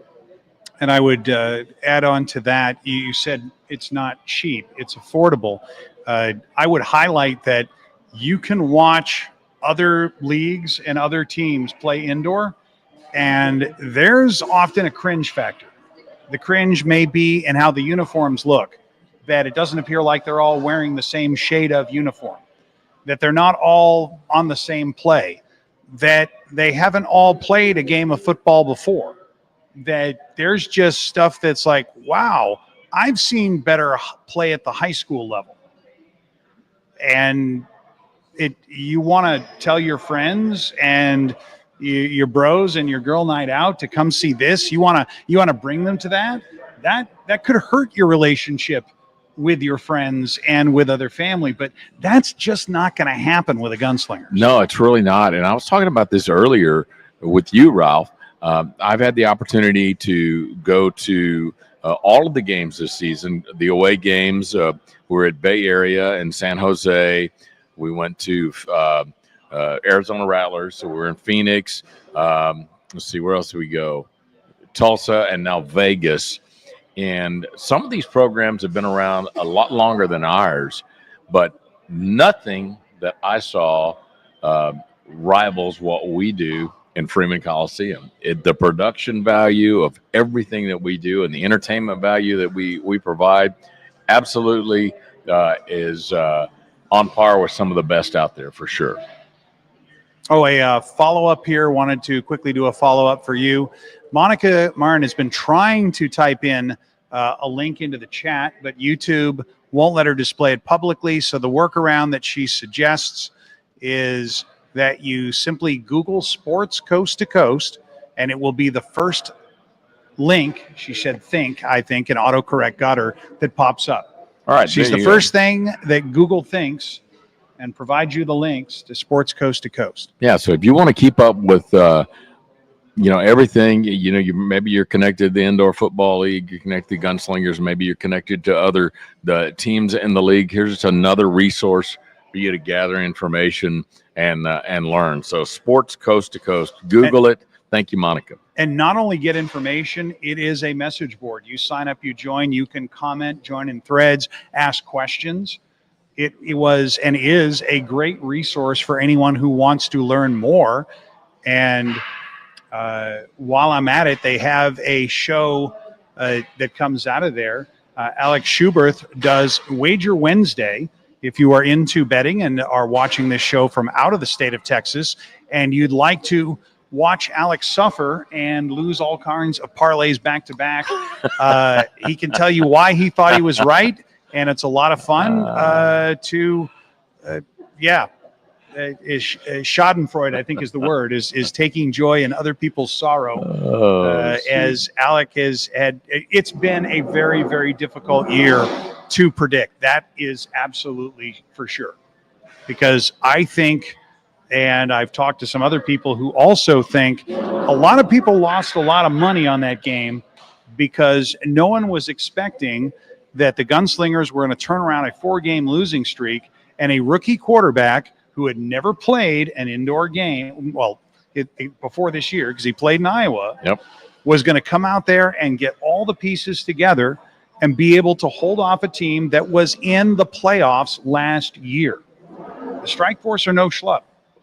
[SPEAKER 1] And I would add on to that. You said it's not cheap; it's affordable. I would highlight that you can watch other leagues and other teams play indoor, and there's often a cringe factor. The cringe may be in how the uniforms look, that it doesn't appear like they're all wearing the same shade of uniform, that they're not all on the same play, that they haven't all played a game of football before, that there's just stuff that's like, wow, I've seen better play at the high school level. And you want to tell your friends and your bros and your girl night out to come see this. You want to bring them to that could hurt your relationship with your friends and with other family, but that's just not going to happen with a gunslinger.
[SPEAKER 2] No, it's really not. And I was talking about this earlier with you, Ralph. I've had the opportunity to go to all of the games this season. The away games, we're at Bay Area and San Jose. We went to Arizona Rattlers, so we're in Phoenix. Let's see, where else do we go? Tulsa and now Vegas. And some of these programs have been around a lot longer than ours, but nothing that I saw rivals what we do in Freeman Coliseum. The production value of everything that we do and the entertainment value that we provide absolutely is on par with some of the best out there for sure.
[SPEAKER 1] Oh, a follow-up here. Wanted to quickly do a follow-up for you. Monica Marin has been trying to type in a link into the chat, but YouTube won't let her display it publicly. So the workaround that she suggests is that you simply Google Sports Coast to Coast, and it will be the first link. She said I think, and autocorrect got her, that pops up.
[SPEAKER 2] All right.
[SPEAKER 1] She's the first thing that Google thinks and provides you the links to Sports Coast to Coast.
[SPEAKER 2] Yeah, so if you want to keep up with everything, maybe you're connected to the Indoor Football League, you're connected to Gunslingers, maybe you're connected to the teams in the league. Here's just another resource for you to gather information and learn. So Sports Coast to Coast, Google it. Thank you, Monica.
[SPEAKER 1] And not only get information, it is a message board. You sign up, you join, you can comment, join in threads, ask questions. It was and is a great resource for anyone who wants to learn more. And while I'm at it, they have a show that comes out of there. Alex Schuberth does Wager Wednesday. If you are into betting and are watching this show from out of the state of Texas and you'd like to watch Alex suffer and lose all kinds of parlays back to back, he can tell you why he thought he was right. And it's a lot of fun Schadenfreude, I think is the word, is taking joy in other people's sorrow. As Alec has had, it's been a very, very difficult year to predict. That is absolutely for sure. Because I think, and I've talked to some other people who also think, a lot of people lost a lot of money on that game because no one was expecting that the Gunslingers were going to turn around a 4-game losing streak and a rookie quarterback who had never played an indoor game, before this year, because he played in Iowa, was going to come out there and get all the pieces together and be able to hold off a team that was in the playoffs last year. The Strike Force are no schlub.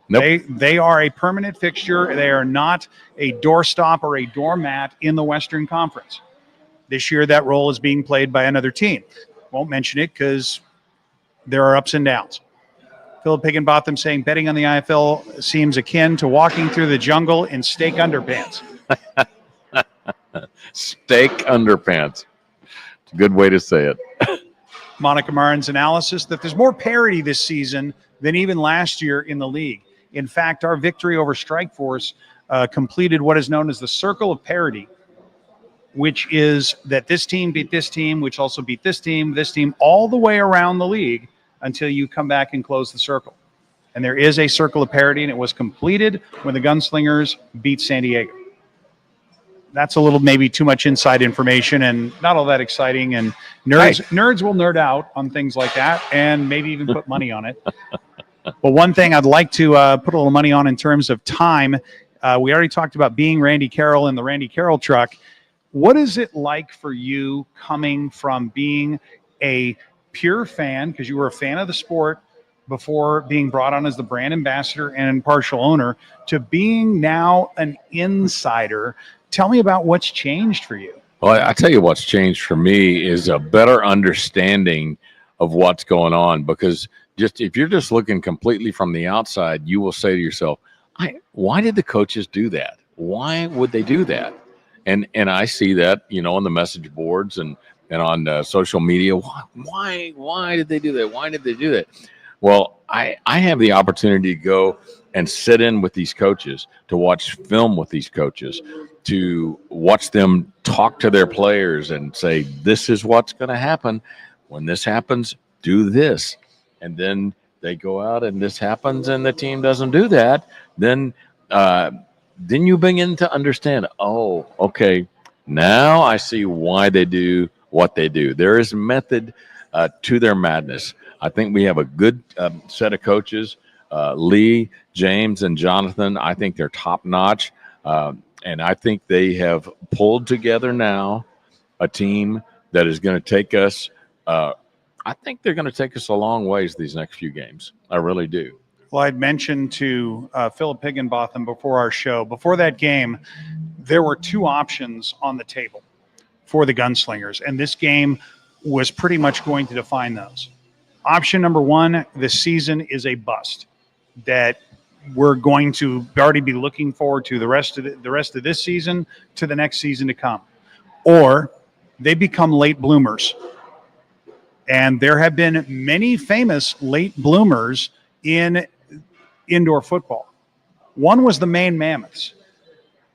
[SPEAKER 1] Nope. They are a permanent fixture. They are not a doorstop or a doormat in the Western Conference. This year, that role is being played by another team. Won't mention it because there are ups and downs. Philip Higginbotham saying betting on the IFL seems akin to walking through the jungle in steak underpants.
[SPEAKER 2] Steak underpants. It's a good way to say it.
[SPEAKER 1] Monica Marin's analysis that there's more parity this season than even last year in the league. In fact, our victory over Strikeforce completed what is known as the circle of parity. which is that this team beat this team, which also beat this team, all the way around the league until you come back and close the circle. And there is a circle of parity, and it was completed when the Gunslingers beat San Diego. That's a little maybe too much inside information and not all that exciting. And nerds will nerd out on things like that and maybe even put money on it. But one thing I'd like to put a little money on in terms of time, we already talked about being Randy Carroll in the Randy Carroll truck. What is it like for you coming from being a pure fan, because you were a fan of the sport before being brought on as the brand ambassador and partial owner, to being now an insider? Tell me about what's changed for you.
[SPEAKER 2] Well, I tell you what's changed for me is a better understanding of what's going on, because just if you're just looking completely from the outside, you will say to yourself, why did the coaches do that? Why would they do that? And I see that, on the message boards and on social media. Why did they do that? Why did they do that? Well, I have the opportunity to go and sit in with these coaches, to watch film with these coaches, to watch them talk to their players and say, this is what's going to happen. When this happens, do this. And then they go out and this happens and the team doesn't do that. Then you begin to understand, oh, okay, now I see why they do what they do. There is method to their madness. I think we have a good set of coaches, Lee, James, and Jonathan. I think they're top notch. And I think they have pulled together now a team that is going to take us, I think they're going to take us a long ways these next few games. I really do.
[SPEAKER 1] Well, I'd mentioned to Philip Higginbotham before our show, before that game, there were two options on the table for the Gunslingers, and this game was pretty much going to define those. Option number one, the season is a bust, that we're going to already be looking forward to the rest of this season to the next season to come. Or they become late bloomers. And there have been many famous late bloomers in indoor football. One was the Maine Mammoths,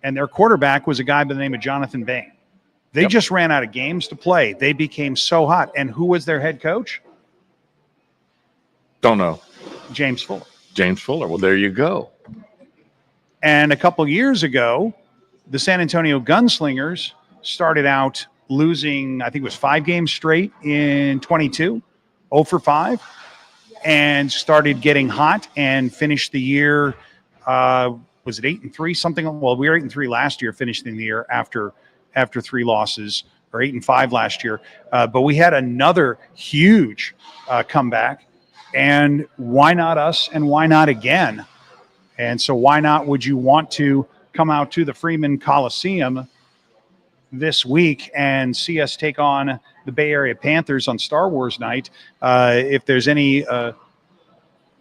[SPEAKER 1] and their quarterback was a guy by the name of Jonathan Bain. They just ran out of games to play. They became so hot. And who was their head coach?
[SPEAKER 2] Don't know.
[SPEAKER 1] James Fuller.
[SPEAKER 2] James Fuller. Well, there you go.
[SPEAKER 1] And a couple years ago, the San Antonio Gunslingers started out losing, I think it was 5 games straight in 22, 0 for 5, and started getting hot and finished the year, was it 8-3, something? Well, we were 8-3 last year, finishing the year after 3 losses, or 8-5 last year. But we had another huge comeback. And why not us, and why not again? And so why not would you want to come out to the Freeman Coliseum this week and see us take on the Bay Area Panthers on Star Wars night? If there's any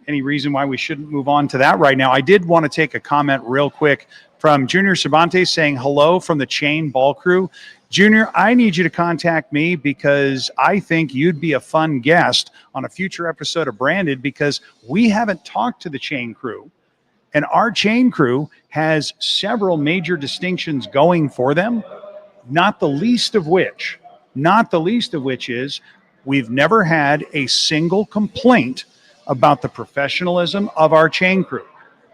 [SPEAKER 1] reason why we shouldn't move on to that right now. I did want to take a comment real quick from Junior Cervantes saying hello from the Chain Ball Crew. Junior, I need you to contact me because I think you'd be a fun guest on a future episode of Branded, because we haven't talked to the Chain Crew. And our Chain Crew has several major distinctions going for them, not the least of which is we've never had a single complaint about the professionalism of our Chain Crew.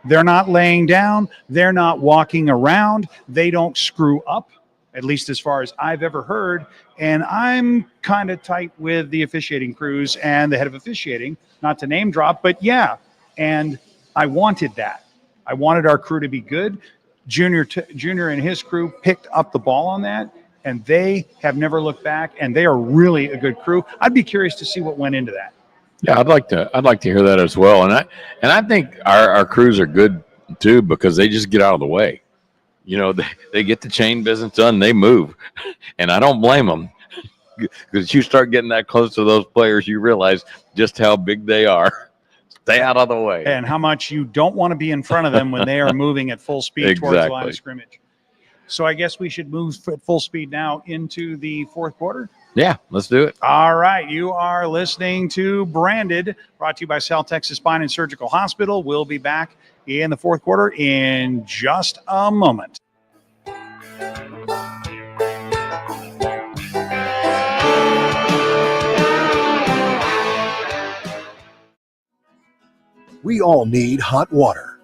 [SPEAKER 1] They're not laying down. They're not walking around. They don't screw up, at least as far as I've ever heard. And I'm kind of tight with the officiating crews and the head of officiating, not to name drop, but yeah. And I wanted that. I wanted our crew to be good. Junior and his crew picked up the ball on that, and they have never looked back, and they are really a good crew. I'd be curious to see what went into that.
[SPEAKER 2] Yeah, I'd like to hear that as well. And I think our crews are good too, because they just get out of the way. They get the chain business done, they move. And I don't blame them, because you start getting that close to those players, you realize just how big they are. Stay out of the way.
[SPEAKER 1] And how much you don't want to be in front of them when they are moving at full speed towards the line of scrimmage. So I guess we should move at full speed now into the fourth quarter.
[SPEAKER 2] Yeah, let's do it.
[SPEAKER 1] All right. You are listening to Branded, brought to you by South Texas Spine and Surgical Hospital. We'll be back in the fourth quarter in just a moment.
[SPEAKER 9] We all need hot water.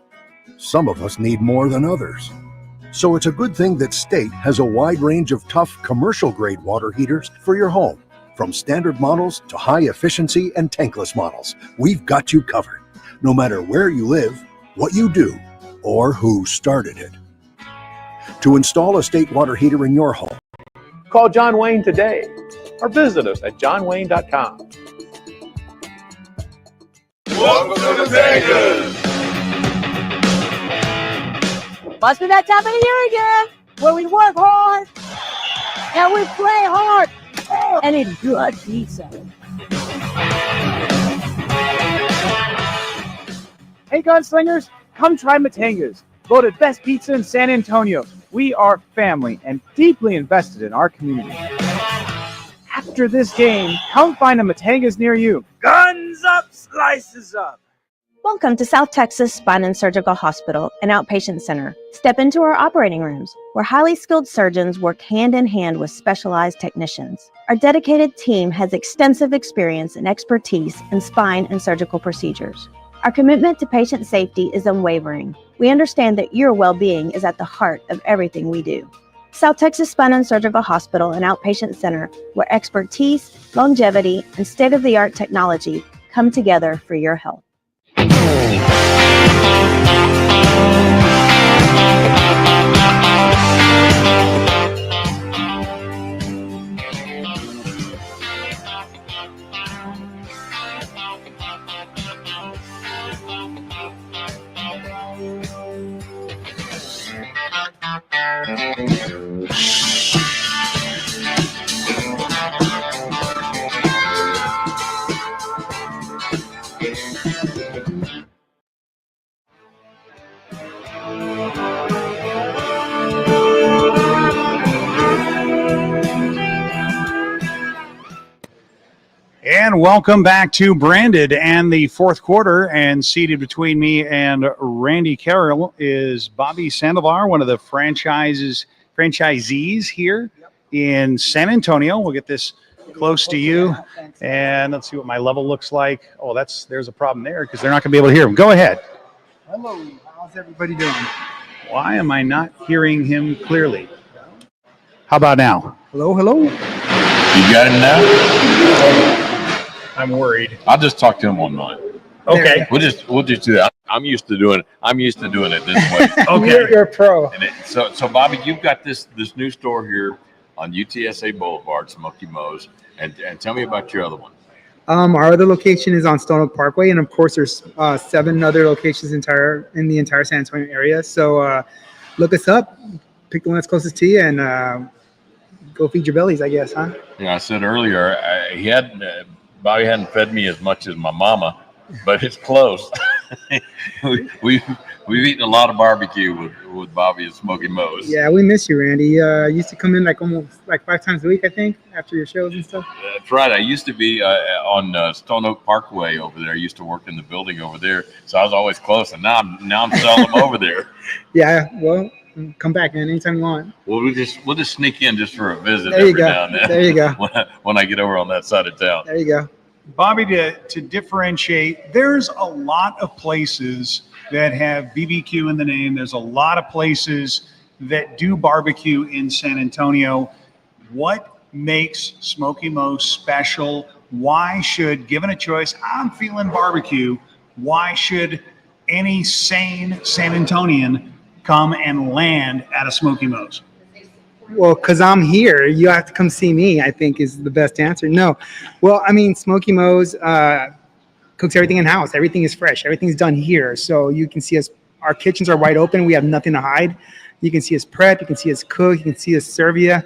[SPEAKER 9] Some of us need more than others. So it's a good thing that State has a wide range of tough commercial-grade water heaters for your home. From standard models to high-efficiency and tankless models, we've got you covered, no matter where you live, what you do, or who started it. To install a State water heater in your home,
[SPEAKER 5] Call John Wayne today or visit us at johnwayne.com.
[SPEAKER 8] Welcome to the Vegas.
[SPEAKER 10] Must be that time of the year again where we work hard and we play hard and eat good pizza.
[SPEAKER 11] Hey gunslingers, come try Matanga's, voted best pizza in San Antonio. We are family and deeply invested in our community. After this game, come find a Matanga's near you. Guns up, slices up.
[SPEAKER 3] Welcome to South Texas Spine and Surgical Hospital, an outpatient center. Step into our operating rooms, where highly skilled surgeons work hand in hand with specialized technicians. Our dedicated team has extensive experience and expertise in spine and surgical procedures. Our commitment to patient safety is unwavering. We understand that your well-being is at the heart of everything we do. South Texas Spine and Surgical Hospital, an outpatient center where expertise, longevity, and state-of-the-art technology come together for your health.
[SPEAKER 1] And welcome back to Branded and the fourth quarter. And seated between me and Randy Carroll is Bobby Sandoval, one of the franchisees here in San Antonio. We'll get this close to you. And let's see what my level looks like. Oh, there's a problem there because they're not going to be able to hear him. Go ahead.
[SPEAKER 12] Hello. How's everybody doing?
[SPEAKER 1] Why am I not hearing him clearly? How about now?
[SPEAKER 12] Hello, hello.
[SPEAKER 2] You got him now?
[SPEAKER 1] I'm worried.
[SPEAKER 2] I'll just talk to him online.
[SPEAKER 1] Okay.
[SPEAKER 2] We'll just do that. I'm used to doing it this way.
[SPEAKER 1] Okay.
[SPEAKER 12] You're a pro.
[SPEAKER 2] So Bobby, you've got this new store here on UTSA Boulevard, Smokey Mo's, and tell me about your other one.
[SPEAKER 12] Our other location is on Stone Oak Parkway, and of course, there's 7 other locations in the entire San Antonio area. So look us up, pick the one that's closest to you, and go feed your bellies, I guess, huh?
[SPEAKER 2] Yeah, I said earlier Bobby hadn't fed me as much as my mama, but it's close. We've eaten a lot of barbecue with Bobby at Smokey Mo's.
[SPEAKER 12] Yeah, we miss you, Randy. Used to come in almost 5 times a week, I think, after your shows and stuff.
[SPEAKER 2] That's right. I used to be on Stone Oak Parkway over there. I used to work in the building over there, so I was always close. And now I'm seldom over there.
[SPEAKER 12] Yeah, well, come back, man, anytime you want.
[SPEAKER 2] Well, we'll just sneak in just for a visit
[SPEAKER 12] There you
[SPEAKER 2] every
[SPEAKER 12] go.
[SPEAKER 2] now and then.
[SPEAKER 12] There you go.
[SPEAKER 2] When I get over on that side of town.
[SPEAKER 12] There you go.
[SPEAKER 1] Bobby, to differentiate, there's a lot of places that have BBQ in the name. There's a lot of places that do barbecue in San Antonio. What makes Smokey Mo's special? Why should, given a choice, I'm feeling barbecue, why should any sane San Antonian come and land at a Smokey Mo's?
[SPEAKER 12] Well, because I'm here, you have to come see me, I think is the best answer. No. Well, I mean, Smokey Mo's cooks everything in-house. Everything is fresh. Everything's done here. So you can see us, our kitchens are wide open. We have nothing to hide. You can see us prep. You can see us cook. You can see us serve you.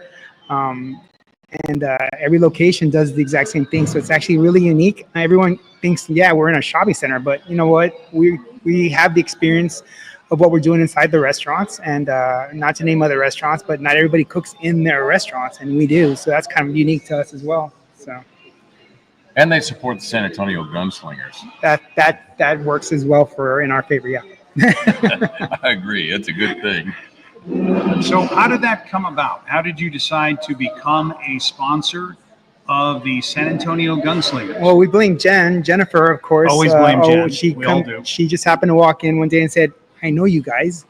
[SPEAKER 12] And every location does the exact same thing. So it's actually really unique. Everyone thinks, yeah, we're in a shopping center. But you know what? We have the experience of what we're doing inside the restaurants, and not to name other restaurants, but not everybody cooks in their restaurants, and we do. So that's kind of unique to us as well. So,
[SPEAKER 2] and they support the San Antonio Gunslingers.
[SPEAKER 12] That works as well in our favor. Yeah.
[SPEAKER 2] I agree. It's a good thing.
[SPEAKER 1] So how did that come about? How did you decide to become a sponsor of the San Antonio Gunslingers.
[SPEAKER 12] Well, we blame Jennifer, of course.
[SPEAKER 1] Always blame Jen.
[SPEAKER 12] She
[SPEAKER 1] We all do.
[SPEAKER 12] She just happened to walk in one day and said, "I know you guys,"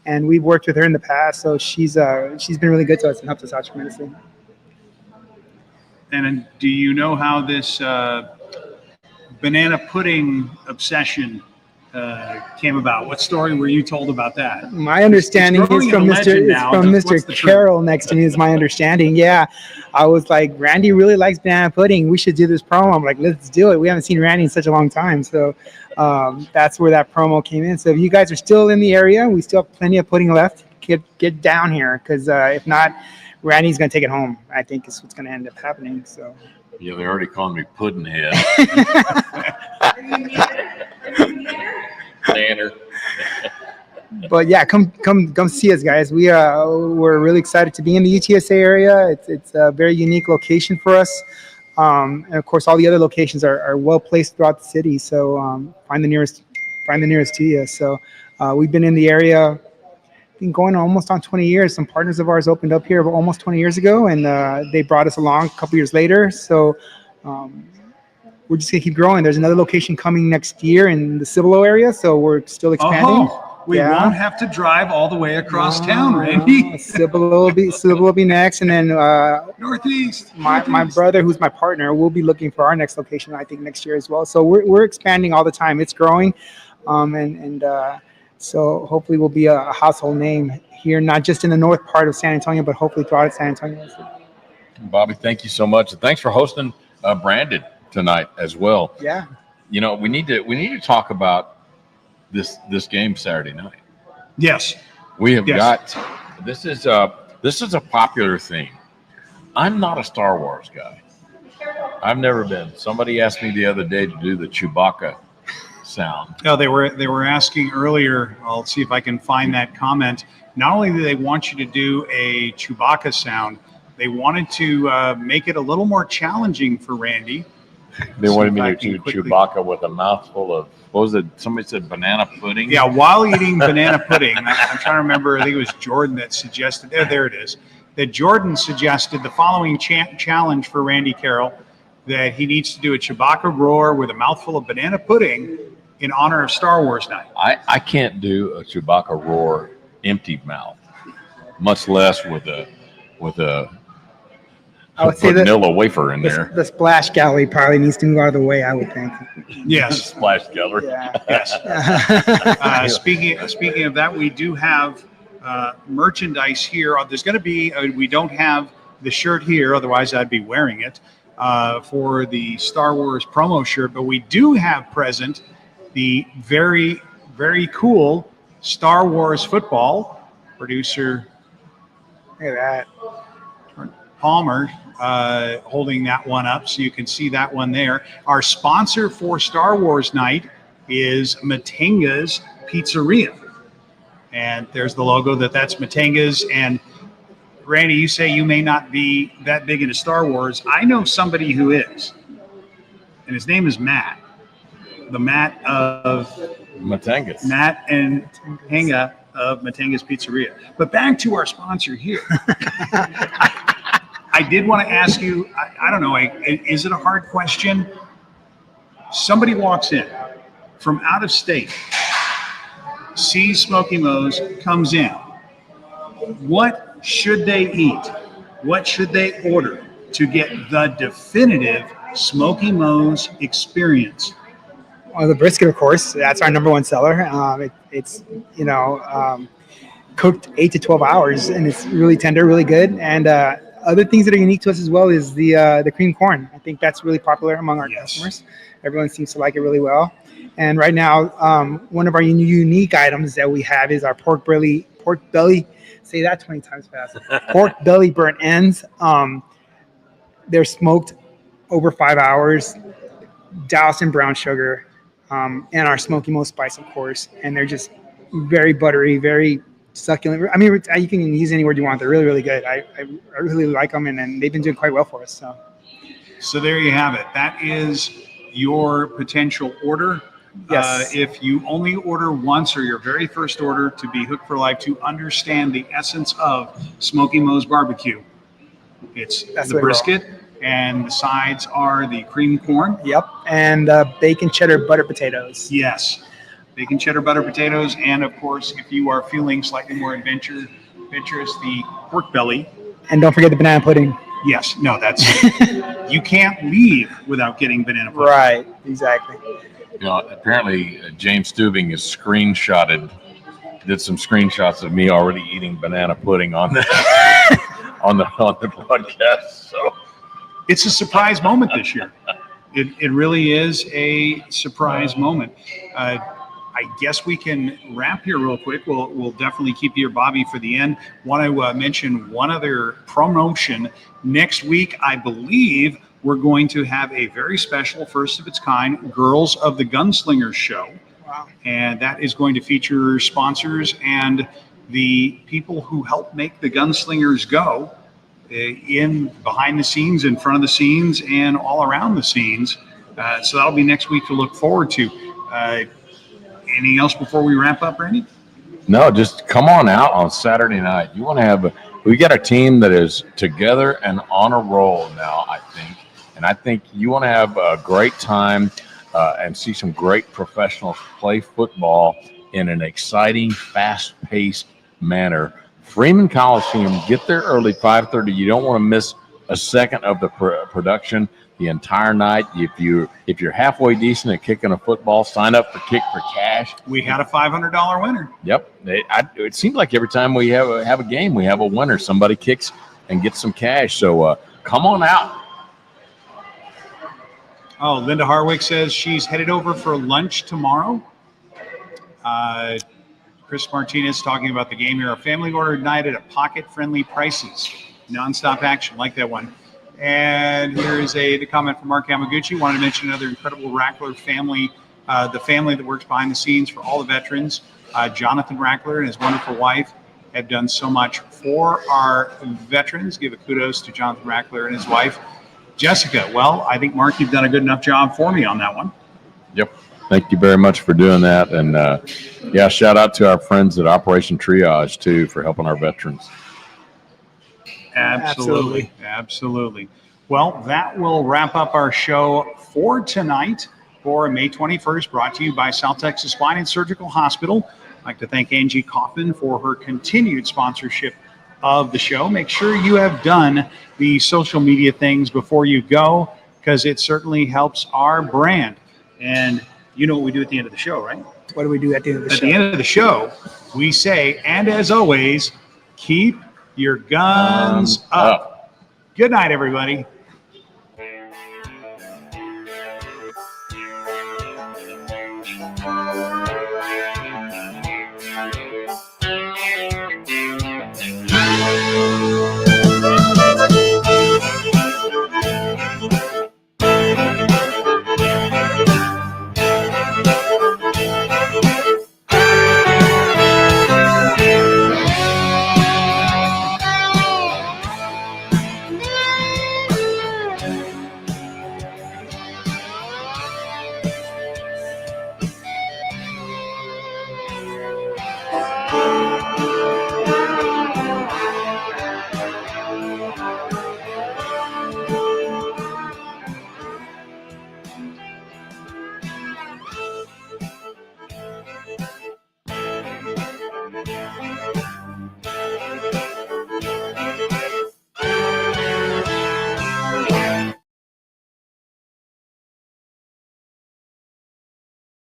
[SPEAKER 12] and we've worked with her in the past, so she's been really good to us and helped us out tremendously.
[SPEAKER 1] And do you know how this banana pudding obsession came about? What story were you told about that?
[SPEAKER 12] My understanding is from Mr. Carroll next to me is my understanding. Yeah, I was like, Randy really likes banana pudding. We should do this promo. I'm like, let's do it. We haven't seen Randy in such a long time, so that's where that promo came in. So if you guys are still in the area, we still have plenty of pudding left. Get down here, because if not, Randy's gonna take it home. I think is what's gonna end up happening. So.
[SPEAKER 2] Yeah, they're already calling me Pudding Head. Tanner.
[SPEAKER 12] But yeah, come see us, guys. We're really excited to be in the UTSA area. It's a very unique location for us, and of course, all the other locations are well placed throughout the city. So find the nearest to you. So we've been in the area. Been going almost on 20 years. Some partners of ours opened up here almost 20 years ago, and they brought us along a couple years later. So we're just gonna keep growing. There's another location coming next year in the Cibolo area, so we're still expanding.
[SPEAKER 1] We won't have to drive all the way across town, Randy.
[SPEAKER 12] Cibolo will be next, and then
[SPEAKER 1] Northeast.
[SPEAKER 12] My brother, who's my partner, will be looking for our next location, I think, next year as well. So we're expanding all the time. It's growing, so hopefully we'll be a household name here, not just in the north part of San Antonio, but hopefully throughout San Antonio.
[SPEAKER 2] Bobby, thank you so much, and thanks for hosting Branded tonight as well.
[SPEAKER 12] Yeah.
[SPEAKER 2] You know, we need to talk about this game Saturday night.
[SPEAKER 1] Yes.
[SPEAKER 2] We have got this is a popular theme. I'm not a Star Wars guy. I've never been. Somebody asked me the other day to do the Chewbacca sound.
[SPEAKER 1] No, they were asking earlier. I'll see if I can find that comment. Not only do they want you to do a Chewbacca sound, they wanted to make it a little more challenging for Randy.
[SPEAKER 2] They wanted me to do Chewbacca with a mouthful of, what was it? Somebody said banana pudding.
[SPEAKER 1] Yeah, while eating banana pudding. I'm trying to remember. I think it was Jordan that suggested. There it is. That Jordan suggested the following challenge for Randy Carroll, that he needs to do a Chewbacca roar with a mouthful of banana pudding in honor of Star Wars night.
[SPEAKER 2] I can't do a Chewbacca roar empty mouth, much less with a
[SPEAKER 12] I would say
[SPEAKER 2] vanilla wafer in there.
[SPEAKER 12] The splash gallery probably needs to move out of the way, I would think.
[SPEAKER 1] Yes.
[SPEAKER 2] Splash gallery.
[SPEAKER 12] Yeah.
[SPEAKER 1] Yes. Speaking of that, we do have merchandise here. There's going to be, we don't have the shirt here, otherwise I'd be wearing it, for the Star Wars promo shirt, but we do have present the very, very cool Star Wars football. Producer
[SPEAKER 12] Look at that.
[SPEAKER 1] Palmer holding that one up, so you can see that one there. Our sponsor for Star Wars night is Matenga's Pizzeria, and there's the logo. That's Matenga's. And Randy, you say you may not be that big into Star Wars. I know somebody who is, and his name is Matt. The Matt of
[SPEAKER 2] Matenga's.
[SPEAKER 1] Matt and Henga of Matenga's Pizzeria. But back to our sponsor here. I did want to ask you, I don't know, is it a hard question? Somebody walks in from out of state, sees Smokey Mo's, comes in. What should they eat? What should they order to get the definitive Smokey Mo's experience?
[SPEAKER 12] Well, the brisket, of course, that's our number one seller. It's cooked 8 to 12 hours, and it's really tender, really good. And other things that are unique to us as well is the cream corn. I think that's really popular among our customers. Everyone seems to like it really well. And right now, one of our unique items that we have is our pork belly. Say that 20 times fast. Pork belly burnt ends. They're smoked over 5 hours, doused in brown sugar, and our Smokey Mo spice, of course. And they're just very buttery, very succulent. I mean, you can use any word you want. They're really, really good. I really like them, and they've been doing quite well for us.
[SPEAKER 1] So there you have it. That is your potential order.
[SPEAKER 12] Yes.
[SPEAKER 1] If you only order once, or your very first order, to be hooked for life, to understand the essence of Smokey Mo's barbecue. It's the brisket, And the sides are the cream corn.
[SPEAKER 12] Yep. And bacon cheddar butter potatoes.
[SPEAKER 1] Yes. Bacon cheddar butter potatoes. And of course, if you are feeling slightly more adventurous, the pork belly.
[SPEAKER 12] And don't forget the banana pudding.
[SPEAKER 1] Yes. No, that's, you can't leave without getting banana pudding.
[SPEAKER 12] Right. Exactly.
[SPEAKER 2] You know, apparently James Stubing is did some screenshots of me already eating banana pudding on the on the broadcast. So
[SPEAKER 1] it's a surprise moment this year. It really is a surprise moment. I guess we can wrap here real quick. We'll definitely keep you, Bobby, for the end. Want to mention one other promotion. Next week, I believe we're going to have a very special, first of its kind, Girls of the Gunslingers show.
[SPEAKER 12] Wow.
[SPEAKER 1] And that is going to feature sponsors and the people who help make the Gunslingers go in behind the scenes, in front of the scenes, and all around the scenes. So that'll be next week to look forward to. Anything else before we wrap up, Randy?
[SPEAKER 2] no, just come on out on Saturday night. You want to we got a team that is together and on a roll now, I think. And I think you want to have a great time and see some great professionals play football in an exciting, fast-paced manner. Freeman Coliseum, get there early, 5:30. You don't want to miss a second of the production the entire night. If you're halfway decent at kicking a football, sign up for Kick for Cash.
[SPEAKER 1] We had a $500 winner.
[SPEAKER 2] Yep. It seems like every time we have a game, we have a winner. Somebody kicks and gets some cash. So come on out.
[SPEAKER 1] Oh, Linda Harwick says she's headed over for lunch tomorrow. Chris Martinez talking about the game here. A family ordered night at a pocket-friendly prices. Nonstop action. Like that one. And here's the comment from Mark Yamaguchi. Wanted to mention another incredible Rackler family, the family that works behind the scenes for all the veterans. Jonathan Rackler and his wonderful wife have done so much for our veterans. Give a kudos to Jonathan Rackler and his wife, Jessica. Well, I think, Mark, you've done a good enough job for me on that one.
[SPEAKER 2] Yep. Thank you very much for doing that. And, shout out to our friends at Operation Triage, too, for helping our veterans.
[SPEAKER 1] Absolutely. Well, that will wrap up our show for tonight for May 21st, brought to you by South Texas Spine and Surgical Hospital. I'd like to thank Angie Kaufman for her continued sponsorship of the show. Make sure you have done the social media things before you go, because it certainly helps our brand. And you know what we do at the end of the show, right?
[SPEAKER 12] What do we do at the end of the show?
[SPEAKER 1] At the end of the show, we say, and as always, keep your guns up. Good night, everybody.